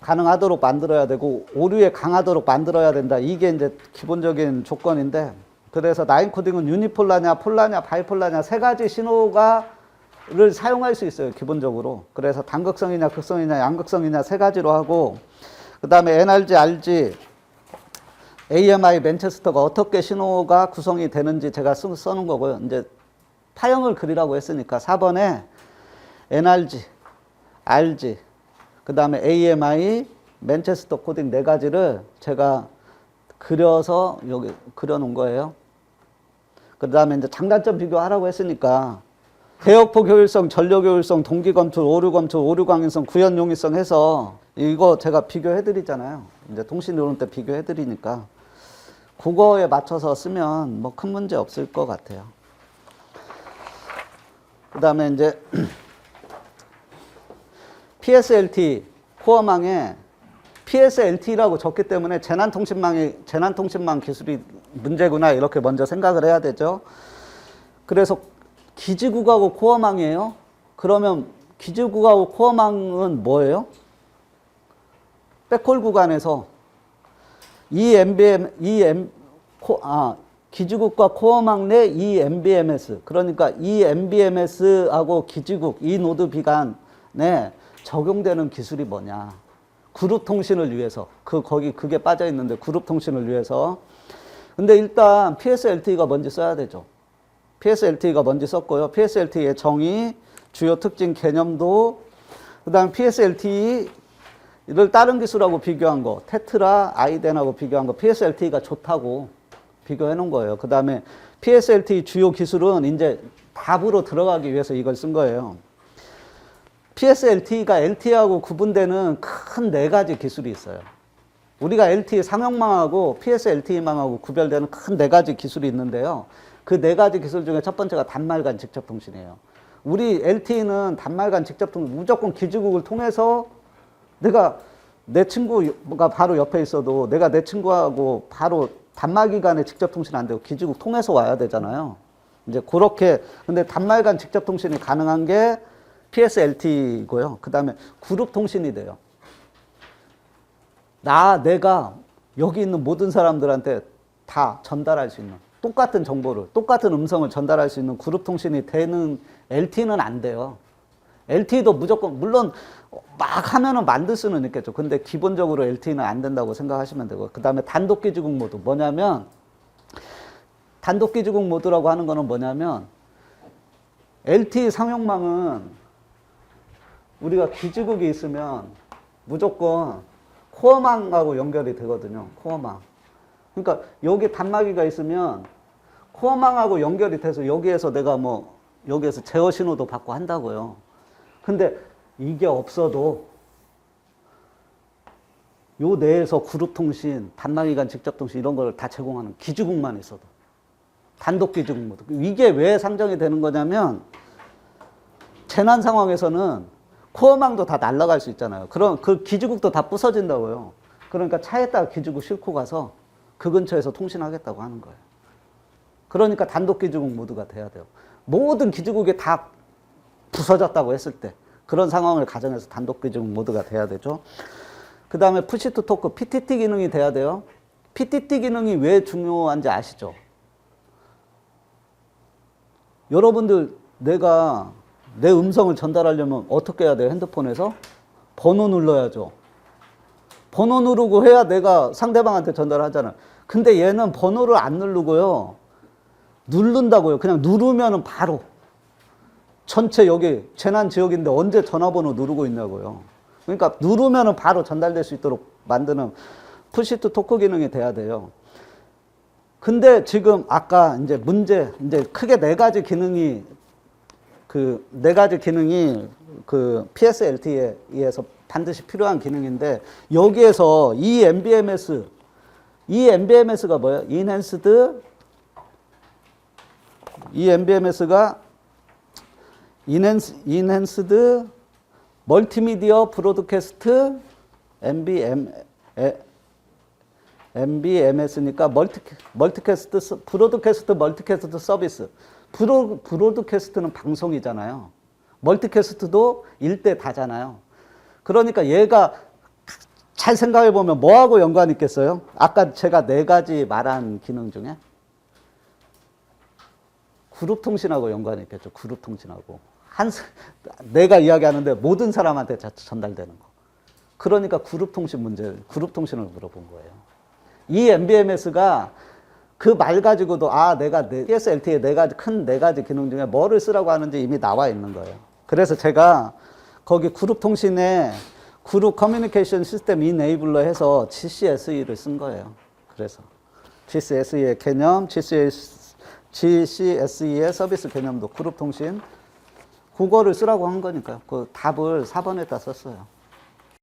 가능하도록 만들어야 되고 오류에 강하도록 만들어야 된다. 이게 이제 기본적인 조건인데 그래서 라인 코딩은 유니폴라냐, 폴라냐, 바이폴라냐 세 가지 신호를 사용할 수 있어요. 기본적으로. 그래서 단극성이냐, 극성이냐, 양극성이냐 세 가지로 하고 그 다음에 NRG, RG, AMI, 맨체스터가 어떻게 신호가 구성이 되는지 제가 써놓은 거고요. 이제 파형을 그리라고 했으니까 4번에 NRG, RG, 그 다음에 AMI, 맨체스터 코딩 네 가지를 제가 그려서 여기 그려놓은 거예요. 그 다음에 이제 장단점 비교하라고 했으니까 대역폭 효율성, 전력 효율성, 동기 검출, 오류 검출, 오류 광인성, 구현 용이성 해서 이거 제가 비교해 드리잖아요. 이제 통신 이론 때 비교해 드리니까 국어에 맞춰서 쓰면 뭐 큰 문제 없을 것 같아요. 그 다음에 이제 PSLT 코어망에 PSLT라고 적기 때문에 재난통신망 기술이 문제구나 이렇게 먼저 생각을 해야 되죠. 그래서 기지국하고 코어망이에요. 그러면 기지국하고 코어망은 뭐예요? 백홀 구간에서 기지국과 코어망 내 EMBMS 그러니까 EMBMS하고 기지국 이 노드 비간에 적용되는 기술이 뭐냐? 그룹 통신을 위해서 그게 빠져 있는데 그룹 통신을 위해서 근데 일단 PSLT가 뭔지 써야 되죠. PSLT가 뭔지 썼고요. PSLT의 정의, 주요 특징, 개념도 그다음 PSLT를 다른 기술하고 비교한 거, 테트라, 아이덴하고 비교한 거 PSLT가 좋다고 비교해 놓은 거예요. 그다음에 PSLT 주요 기술은 이제 답으로 들어가기 위해서 이걸 쓴 거예요. PSLT가 LTE하고 구분되는 큰 네 가지 기술이 있어요. 우리가 LTE 상용망하고 PSLTE망하고 구별되는 큰 네 가지 기술이 있는데요. 그 네 가지 기술 중에 첫 번째가 단말간 직접통신이에요. 우리 LTE는 단말간 직접통신, 무조건 기지국을 통해서 내가 내 친구가 바로 옆에 있어도 내가 내 친구하고 바로 단말기 간에 직접통신 안 되고 기지국 통해서 와야 되잖아요. 이제 그렇게, 근데 단말간 직접통신이 가능한 게 PSLT고요. 그 다음에 그룹 통신이 돼요. 내가 여기 있는 모든 사람들한테 다 전달할 수 있는 똑같은 정보를, 똑같은 음성을 전달할 수 있는 그룹 통신이 되는 LTE는 안 돼요. LTE도 무조건, 물론 막 하면은 만들 수는 있겠죠. 근데 기본적으로 LTE는 안 된다고 생각하시면 되고. 그 다음에 단독기지국 모드. 뭐냐면, 단독기지국 모드라고 하는 거는 뭐냐면, LTE 상용망은 우리가 기지국이 있으면 무조건 코어망하고 연결이 되거든요. 코어망. 그러니까 여기 단말기가 있으면 코어망하고 연결이 돼서 여기에서 내가 여기에서 제어 신호도 받고 한다고요. 근데 이게 없어도 요 내에서 그룹 통신, 단말기 간 직접 통신 이런 걸 다 제공하는 기지국만 있어도. 단독 기지국 모드. 이게 왜 상정이 되는 거냐면 재난 상황에서는 코어망도 다 날아갈 수 있잖아요. 그럼 그 기지국도 다 부서진다고요. 그러니까 차에다가 기지국 싣고 가서 그 근처에서 통신하겠다고 하는 거예요. 그러니까 단독 기지국 모드가 돼야 돼요. 모든 기지국이 다 부서졌다고 했을 때 그런 상황을 가정해서 단독 기지국 모드가 돼야 되죠. 그 다음에 푸시 투 토크, PTT 기능이 돼야 돼요. PTT 기능이 왜 중요한지 아시죠? 여러분들 내가 내 음성을 전달하려면 어떻게 해야 돼요? 핸드폰에서? 번호 눌러야죠. 번호 누르고 해야 내가 상대방한테 전달하잖아요. 근데 얘는 번호를 안 누르고요. 누른다고요. 그냥 누르면은 바로. 전체 여기 재난 지역인데 언제 전화번호 누르고 있냐고요. 그러니까 누르면은 바로 전달될 수 있도록 만드는 푸시 투 토크 기능이 돼야 돼요. 근데 지금 아까 이제 이제 크게 네 가지 기능이 그 PSLT에 의해서 반드시 필요한 기능인데 여기에서 이 MBMS가 뭐예요? MBMS가 Enhanced 멀티미디어 브로드캐스트 MBMS니까 브로드캐스트 멀티캐스트 서비스. 브로드캐스트는 방송이잖아요. 멀티캐스트도 일대 다잖아요. 그러니까 얘가 잘 생각해 보면 뭐하고 연관이 있겠어요? 아까 제가 4가지 말한 기능 중에 그룹 통신하고 연관이 있겠죠. 그룹 통신하고. 내가 이야기하는데 모든 사람한테 전달되는 거. 그러니까 그룹 통신을 물어본 거예요. 이 MBMS가 그 말 가지고도 내가 TS-LTE의 큰 4가지 기능 중에 뭐를 쓰라고 하는지 이미 나와 있는 거예요. 그래서 제가 거기 그룹 통신에 그룹 커뮤니케이션 시스템 이네이블러 해서 GCSE를 쓴 거예요. 그래서 GCSE의 개념, GCSE의 서비스 개념도 그룹 통신 그거를 쓰라고 한 거니까요. 그 답을 4번에다 썼어요.